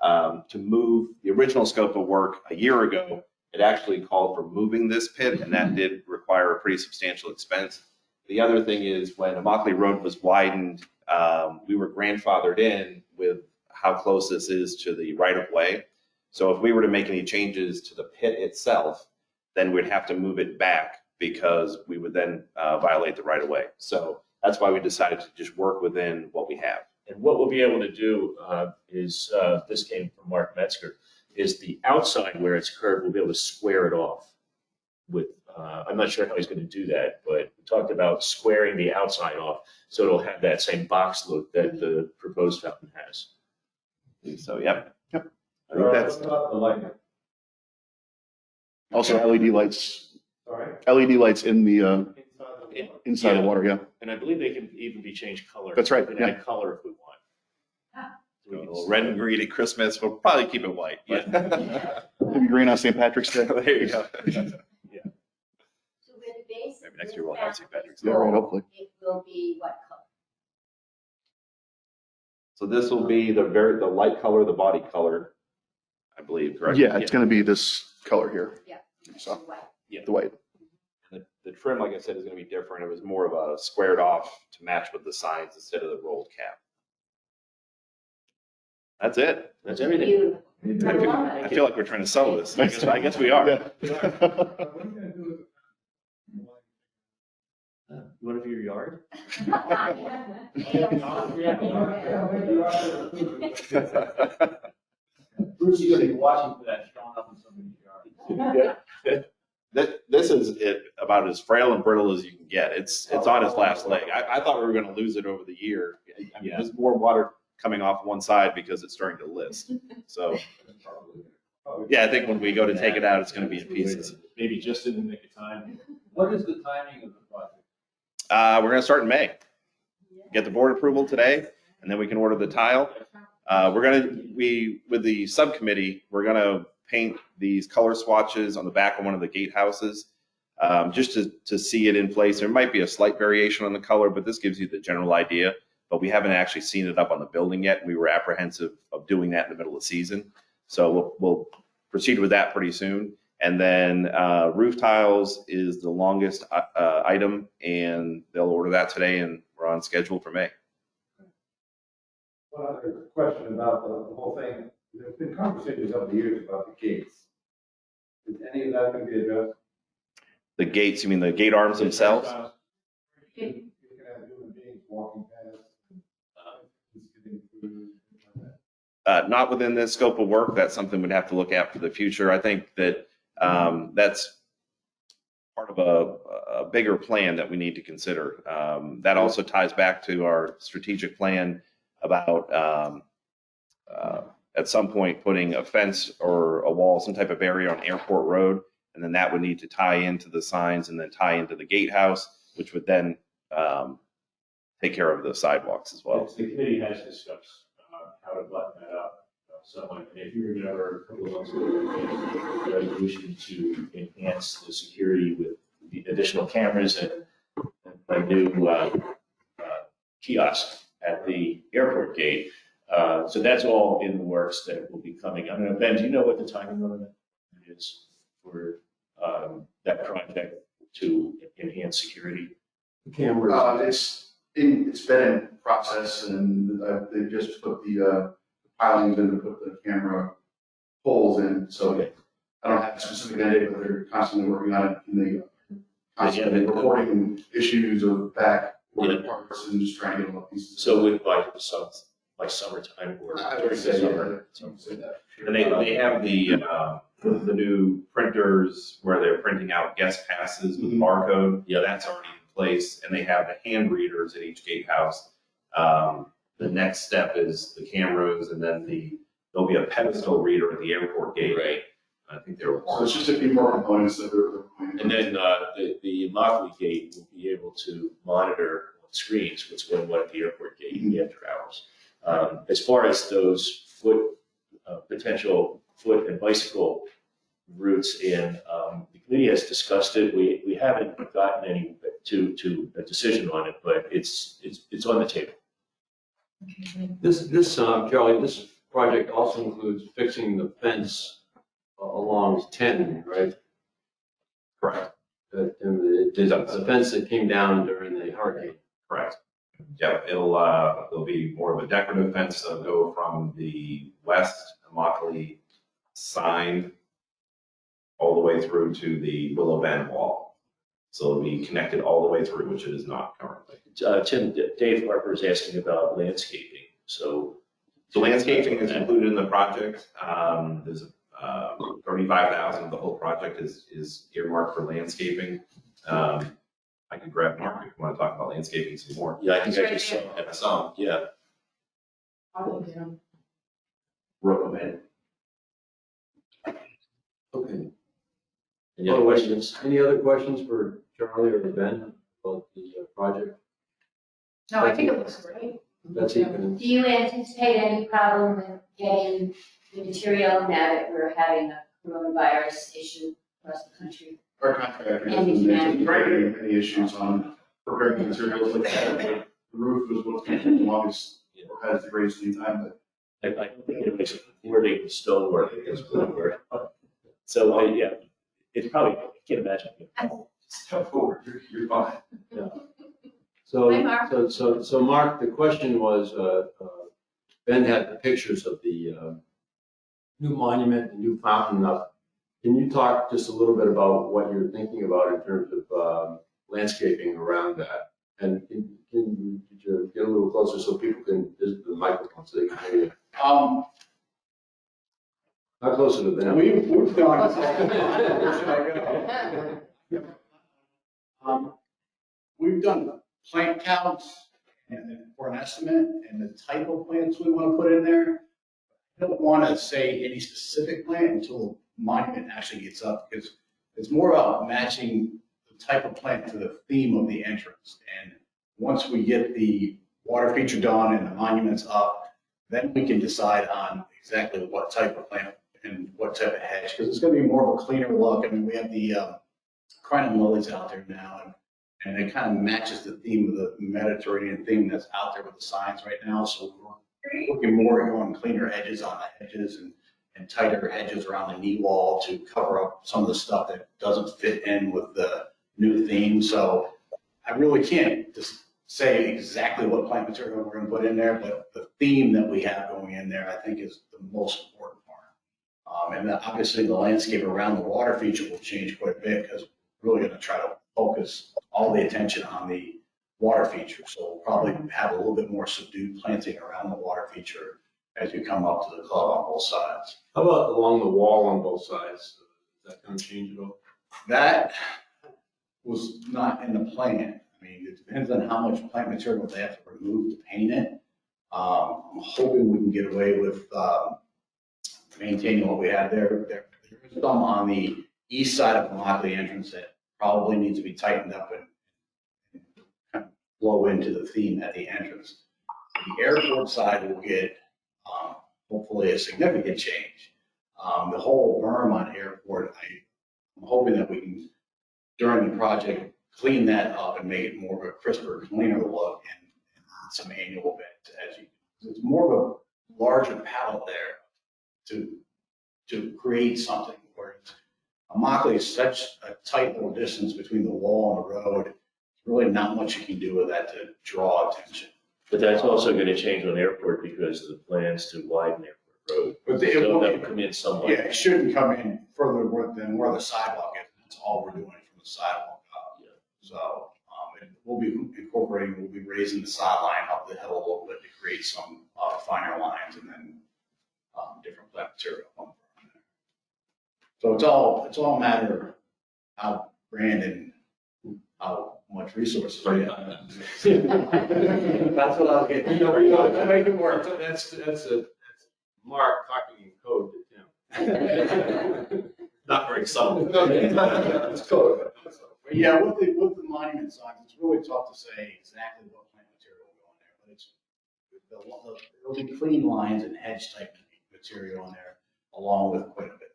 to move the original scope of work a year ago, it actually called for moving this pit, and that did require a pretty substantial expense. The other thing is when Immokalee Road was widened, we were grandfathered in with how close this is to the right of way. So if we were to make any changes to the pit itself, then we'd have to move it back because we would then violate the right of way. So that's why we decided to just work within what we have. And what we'll be able to do is, this came from Mark Metzger, is the outside where it's curved, we'll be able to square it off with, I'm not sure how he's going to do that, but we talked about squaring the outside off so it'll have that same box look that the proposed fountain has. So, yep. Yep. I think that's, What about the lighting? Also LED lights, Sorry? LED lights in the, inside Yeah. the water, yeah. And I believe they can even be changed color. That's right, We can yeah. add color if we want. a little red and green at Christmas. We'll probably keep it white. But Maybe green on St. Patrick's Day. there you go. So where the base. Maybe next year we'll have St. Patrick's Day. Yeah, right, hopefully. It will be what color? So this will be the light color, the body color, I believe, correct? Yeah, it's gonna be this color here, Yeah. So- White. the white. The trim, like I said, is going to be different. It was more of a squared off to match with the signs instead of the rolled cap. That's it. That's everything. Beautiful. I feel like we're trying to sell this. I guess we are. Yeah. You want to view your yard? Bruce, you're gonna be watching for that showing up in somebody's yard. This is about as frail and brittle as you can get. It's on its last leg. I thought we were going to lose it over the year. I mean, there's more water coming off one side because it's starting to list. So, yeah, I think when we go to take it out, it's going to be in pieces. Maybe just in the nick of time. What is the timing of the project? We're going to start in May. Get the board approval today, and then we can order the tile. With the subcommittee, we're going to paint these color swatches on the back of one of the gatehouses, just to see it in place. There might be a slight variation on the color, but this gives you the general idea. But we haven't actually seen it up on the building yet. We were apprehensive of doing that in the middle of the season. So we'll proceed with that pretty soon. And then roof tiles is the longest item, and they'll order that today, and we're on schedule for May. One other question about the whole thing. There's been conversations over the years about the gates. Is any of that going to be addressed? The gates, you mean the gate arms themselves? You're going to have human beings walking past, just getting food, things like that. Not within this scope of work. That's something we'd have to look at for the future. I think that that's part of a bigger plan that we need to consider. That also ties back to our strategic plan about at some point putting a fence or a wall, some type of barrier on Airport Road, and then that would need to tie into the signs and then tie into the gatehouse, which would then take care of the sidewalks as well. The committee has discussed how to button that up. So if you remember a couple of months ago, we made a resolution to enhance the security with the additional cameras and a new kiosk at the airport gate. So that's all in the works that will be coming. I don't know, Ben, do you know what the timing on that is for that project to enhance security? Cameras. It's been in process, and they just put the pilings in to put the camera poles in, so I don't have a specific end date, but they're constantly working on it, and they constantly reporting issues of back parts and just trying to get them up pieces. So by summertime or I would during the say, summer? yeah, I would say that. And they have the new printers where they're printing out guest passes with barcode. Yeah. That's already in place, and they have the hand readers at each gatehouse. The next step is the cameras, and then there'll be a pedestal reader at the airport gate. Right. I think they're. So it's just a few more components that they're going And then the Immokalee gate will be able to monitor on screens what's going on at the airport gate in the after hours. As far as those potential foot and bicycle routes in, the committee has discussed it. We haven't gotten any to a decision on it, but it's on the table. Charlie, this project also includes fixing the fence along 10, right? Correct. The fence that came down during the hurricane. Correct. Yeah, there'll be more of a decorative fence that'll go from the west Immokalee sign all the way through to the Willow Bend wall. So it'll be connected all the way through, which it is not currently. Tim, Dave Harper is asking about landscaping. So So landscaping is included in the project. There's 35,000 of the whole project is earmarked for landscaping. I could grab Mark if you want to talk about landscaping some more. yeah, I think I just saw that. Some. Yeah. Recommend. Okay. Any other questions? Any other questions for Charlie or Ben about the project? No, I think it looks great. Betsy? Do you anticipate any problem with getting the material now that we're having a coronavirus issue across the country? Our contractor doesn't anticipate any issues on preparing materials like that. The roof is what's going to take the longest, or has the greatest lead time, but I don't think it makes wording stonework is good word. So, yeah, it's probably, I can't imagine. step forward, you're fine. Hi, Mark. So Mark, the question was, Ben had the pictures of the new monument, the new fountain up. Can you talk just a little bit about what you're thinking about in terms of landscaping around that? And could you get a little closer so people can visit the microphone so they can hear you? Not closer to them. We've done, we've done plant counts and for an estimate and the type of plants we want to put in there. I don't want to say any specific plant until the monument actually gets up, because it's more about matching the type of plant to the theme of the entrance. And once we get the water feature done and the monuments up, then we can decide on exactly what type of plant and what type of hedge, because it's going to be more of a cleaner look. I mean, we have the crinum lilies out there now, and it kind of matches the theme of the Mediterranean theme that's out there with the signs right now. So we're looking more at going cleaner edges on the hedges and tighter hedges around the knee wall to cover up some of the stuff that doesn't fit in with the new theme. So I really can't just say exactly what plant material we're going to put in there, but the theme that we have going in there, I think, is the most important part. And then obviously the landscape around the water feature will change quite a bit, because we're really going to try to focus all the attention on the water feature. So we'll probably have a little bit more subdued planting around the water feature as you come up to the club on both sides. How about along the wall on both sides? Is that going to change at all? That was not in the plan. I mean, it depends on how much plant material they have to remove to paint it. I'm hoping we can get away with maintaining what we have there. There is some on the east side of the Immokalee entrance that probably needs to be tightened up and kind of flow into the theme at the entrance. The airport side will get hopefully a significant change. The whole berm on airport, I'm hoping that we can, during the project, clean that up and make it more of a crisper, cleaner look, and some annual bit as you. It's more of a larger palette there to create something where Immokalee is such a tight little distance between the wall and the road. It's really not much you can do with that to draw attention. But that's also going to change on airport because of the plans to widen Airport Road. But So that will come in somewhat. yeah, it shouldn't come in further than where the sidewalk is. That's all we're doing from the sidewalk up. Yeah. So, and we'll be raising the sideline up the hill a little bit to create some finer lines and then different plant material. So it's all a matter of how Brandon, how much resources we have. That's what I'll get. Make it work. That's Mark talking in code to Tim. Not very subtle. It's code. But yeah, with the monument signs, it's really tough to say exactly what plant material will go in there, but it'll be clean lines and hedge type material in there, along with quite a bit.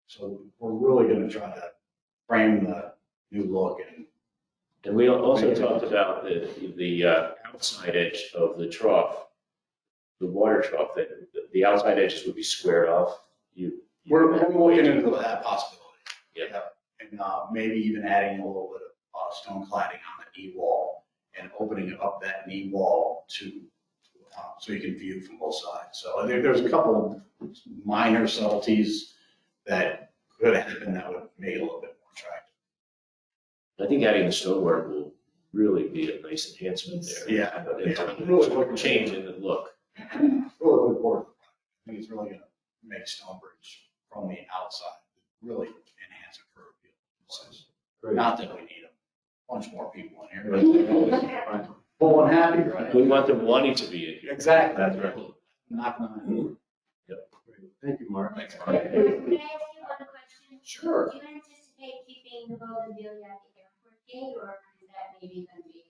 So we're really gonna try to frame the new look And we also talked about the outside edge of the trough, the water trough, that the outside edges would be squared off. we're looking into that possibility. Yeah. And maybe even adding a little bit of stone cladding on the knee wall and opening up that knee wall to, so you can view from both sides. So I think there's a couple minor subtleties that could happen that would make it a little bit more attractive. I think adding the stonework will really be a nice enhancement there. Yeah. Really looking change in the look. Really looking forward to it. I think it's really gonna make Stonebridge from the outside, really enhance a curb appeal. Not that we need a bunch more people in here, but full and happy, right? We want them wanting to be in here. Exactly. That's right. Not none. Thank you, Mark. Thanks, Can Mark. I ask you one question? Sure. Do you anticipate keeping the bougainvillea at the airport gate, or is that maybe going to be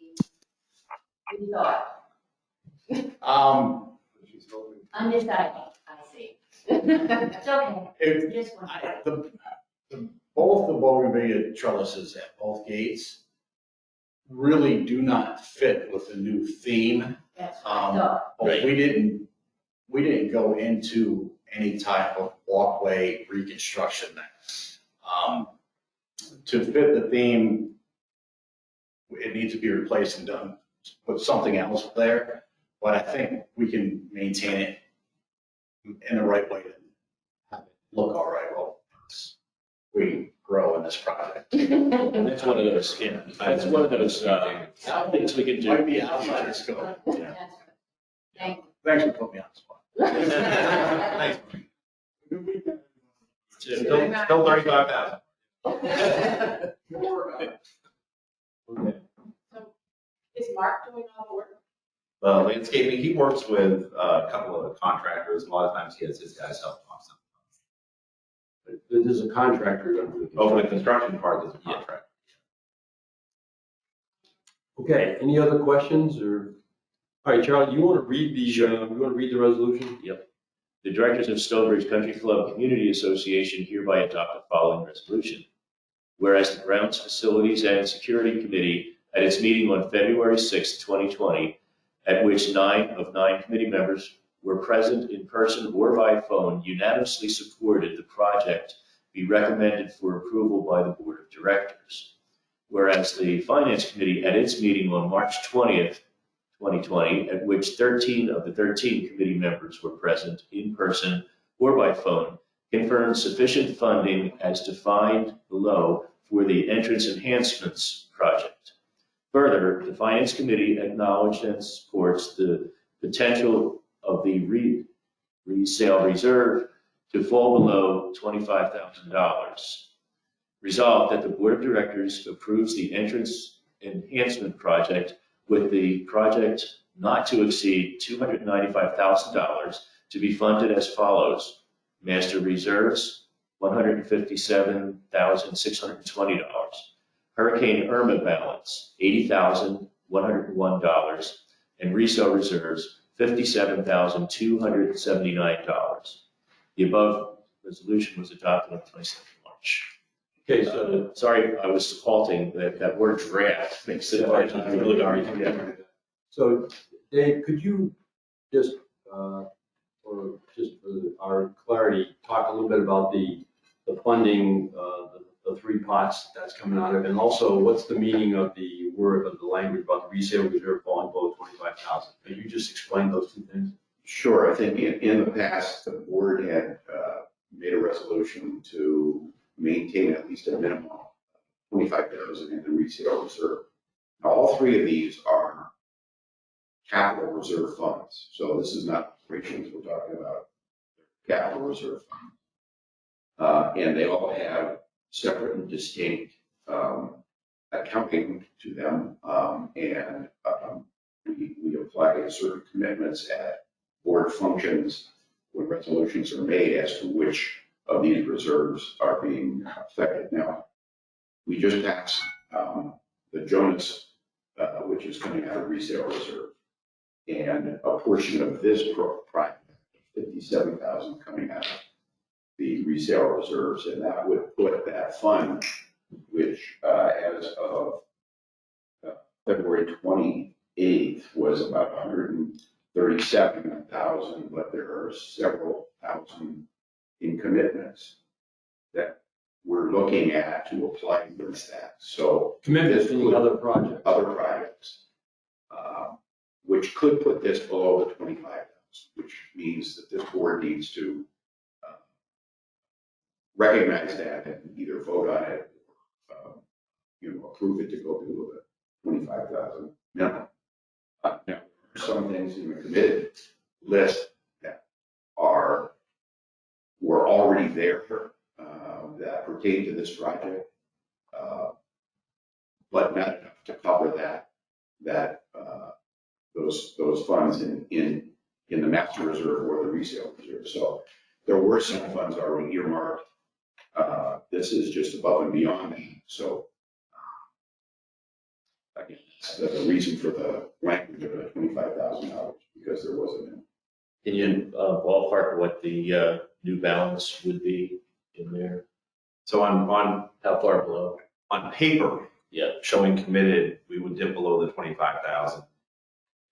rethought? Undecided, I see. It's okay, If, just one. both the bougainvillea trellises at both gates really do not fit with the new theme. That's what I thought. But we didn't go into any type of walkway reconstruction there. To fit the theme, it needs to be replaced and done, put something else there. But I think we can maintain it in the right way to have it look all right while we grow in this project. That's one of those, yeah, that's one of those things we can do. Might be outside the scope. Yeah. That's right. Thank you. Thanks for putting me on the spot. Thanks. Still 35,000. Okay. So is Mark doing all the work? Landscaping, he works with a couple of contractors. A lot of times he has his guys help him on something. There's a contractor going to do Oh, for the construction part, there's a contract. Okay, any other questions or? All right, Charlie, you want to read the, Sure. you want to read the resolution? The directors of Stonebridge Country Club Community Association hereby adopt the following resolution. Whereas the Grounds, Facilities, and Security Committee at its meeting on February 6, 2020, at which 9 of 9 committee members were present in person or by phone, unanimously supported the project be recommended for approval by the Board of Directors. Whereas the Finance Committee at its meeting on March 20th, 2020, at which 13 of the 13 committee members were present in person or by phone, confirmed sufficient funding as defined below for the entrance enhancements project. Further, the Finance Committee acknowledged and supports the potential of the resale reserve to fall below $25,000. Resolved that the Board of Directors approves the entrance enhancement project with the project not to exceed $295,000 to be funded as follows. Master reserves, $157,620. Hurricane Irma balance, $80,101. And resale reserves, $57,279. The above resolution was adopted on the 27th of March. Okay, so, Sorry, I was halting, that word draft makes it hard to really argue. so Dave, could you just, or just for our clarity, talk a little bit about the funding, the the 3 pots that's coming out of it? And also, what's the meaning of the word, of the language about the resale reserve falling below 25,000? Could you just explain those 2 things? Sure, I think in the past, the board had made a resolution to maintain at least a minimum of 25,000 in the resale reserve. Now, all 3 of these are capital reserve funds. So this is not operations we're talking about, capital reserve funds. And they all have separate and distinct accounting to them. We apply certain commitments at board functions when resolutions are made as to which of these reserves are being affected. Now, we just passed the Jonas, which is coming out of resale reserve. And a portion of this project, 57,000 coming out of the resale reserves, and that would put that fund, which as of February 28th was about 137,000, but there are several thousand in commitments that we're looking at to apply against that. So Commitments to other projects. other projects, which could put this below the 25,000, which means that this board needs to recognize that and either vote on it, or, approve it to go to the 25,000 minimum. Now, there are some things in the committed list that were already there that pertain to this project, but not enough to cover those funds in the master reserve or the resale reserve. So there were some funds already earmarked. This is just above and beyond that. So again, that's the reason for the language of the $25,000, because there wasn't any. Can you ballpark what the new balance would be in there? So on How far below? on paper, Yeah. showing committed, we would dip below the 25,000.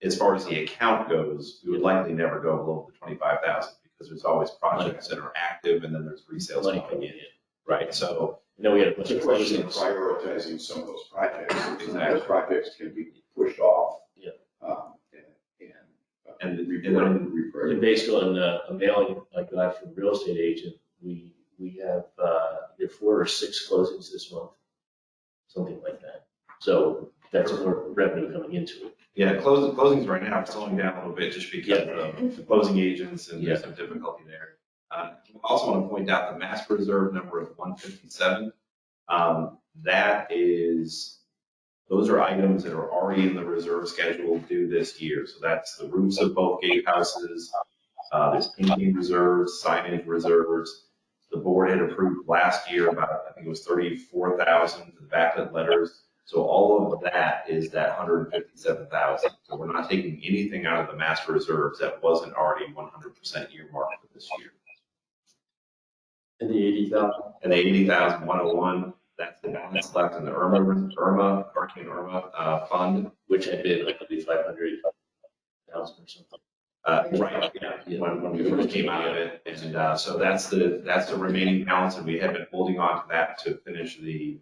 As far as the account goes, we would likely never go below the 25,000 because there's always projects that are active and then there's resales Money coming coming in. in. Right, so No, we had a bunch It's of a question of closings. prioritizing some of those projects. Those projects can be pushed off. Yeah. And And And reprioritize. based on a mailing I got from a real estate agent, we have either 4 or 6 closings this month, something like that. So that's more revenue coming into it. yeah, closings right now are slowing down a little bit just because of the closing agents and there's some difficulty there. I also want to point out the master reserve number of 157. Those are items that are already in the reserve schedule due this year. So that's the roofs of both gatehouses. There's painting reserves, signage reserves. The board had approved last year about, I think it was 34,000 for the backlit letters. So all of that is that 157,000. So we're not taking anything out of the master reserves that wasn't already 100% earmarked for this year. And the 80,000? And the 80,101, that's the balance left in the Hurricane Irma fund. Which had been like 500,000 or something. Right, yeah, when we first came out of it. And so that's the remaining balance, and we have been holding on to that to finish the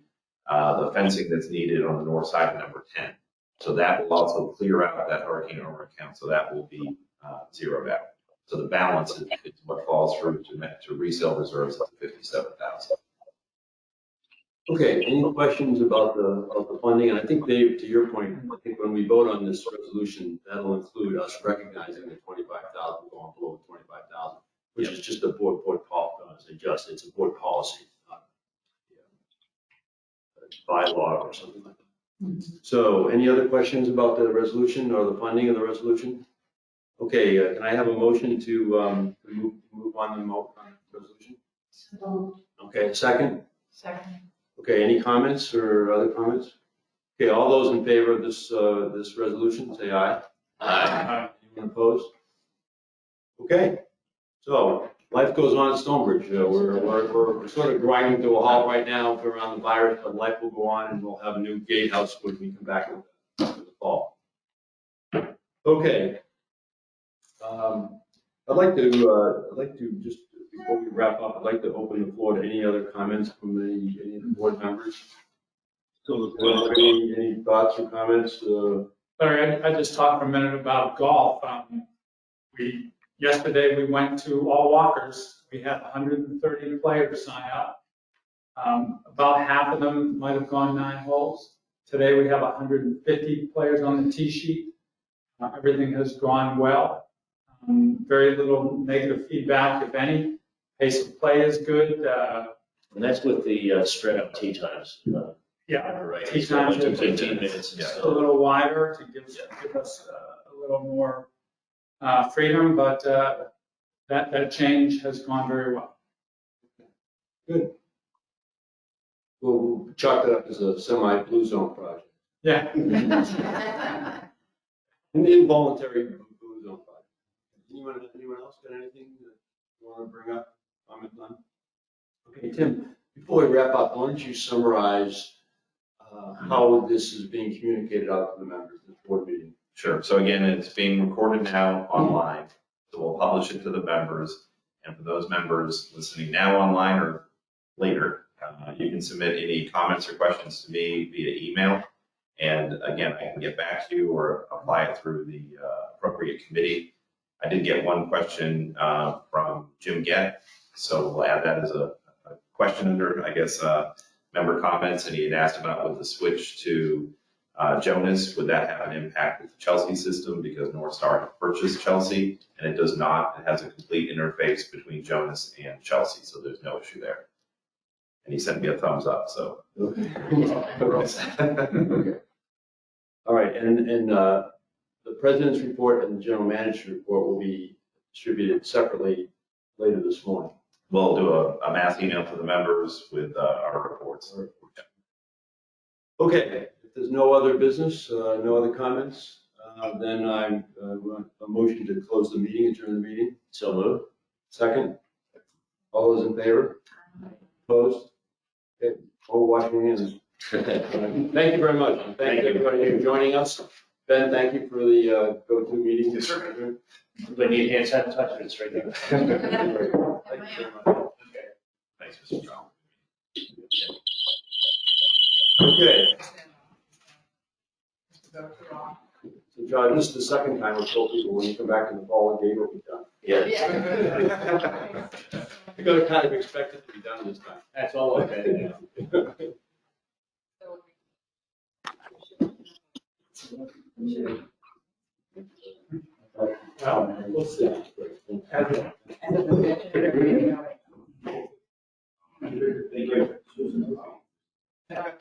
fencing that's needed on the north side of number 10. So that will also clear out that Hurricane Irma account, so that will be zeroed out. So the balance is what falls through to resale reserves of 57,000. Okay, any questions about the funding? And I think, Dave, to your point, I think when we vote on this resolution, that'll include us recognizing the 25,000 going below 25,000, which is just a board policy, it's a board policy, not a bylaw or something like that. So any other questions about the resolution or the funding of the resolution? Okay, can I have a motion to move on the resolution? So Okay, second? Second. Okay, any comments or other comments? Okay, all those in favor of this resolution, say aye. Aye. Anyone opposed? Okay, so life goes on at Stonebridge. We're sort of grinding to a halt right now around the virus, but life will go on and we'll have a new gatehouse when we come back in the fall. Okay. I'd like to just Before we wrap up, I'd like to open the floor to any other comments from any of the board members. Any thoughts or comments? Larry, I just talked for a minute about golf. Yesterday we went to all walkers. We had 130 players sign up. About half of them might have gone 9 holes. Today we have 150 players on the tee sheet. Everything has gone well. Very little negative feedback, if any. Pace of play is good. And that's with the spread up tee times. Yeah, Right. tee So times up to are 15 minutes. just a little wider to give us a little more freedom, but that change has gone very well. Good. We'll chalk that up as a semi-blue zone project. Yeah. An involuntary blue zone project. Anyone else got anything that you want to bring up, comment on? Okay, Tim, before we wrap up, why don't you summarize how this is being communicated out to the members of the board meeting? Sure. So again, it's being recorded now online. So we'll publish it to the members. And for those members listening now online or later, you can submit any comments or questions to me via email. And again, I can get back to you or apply it through the appropriate committee. I did get one question from Jim Gett. So we'll add that as a question under, I guess, member comments. And he had asked about with the switch to Jonas, would that have an impact with the Chelsea system? Because North Star had purchased Chelsea, and it does not. It has a complete interface between Jonas and Chelsea, so there's no issue there. And he sent me a thumbs up, so. Okay. Okay. All right, and the president's report and the general manager's report will be distributed separately later this morning. We'll do a mass email to the members with our reports. Okay, if there's no other business, no other comments, then I want a motion to close the meeting, adjourn the meeting. So moved. Second? All those in favor? Opposed? Okay, all washing hands. Thank you very much. And thank you everybody for joining us. Ben, thank you for the go-to meeting. Yes, sir. But you hand sanitizer, it's right there. Thank you very much. Thanks, Mr. Brown. Okay. So John, this is the second time we've told people when you come back in the fall, the gate will be done. Yeah. You're gonna kind of expect it to be done this time. That's all okay. We'll see. Thank you. Yeah.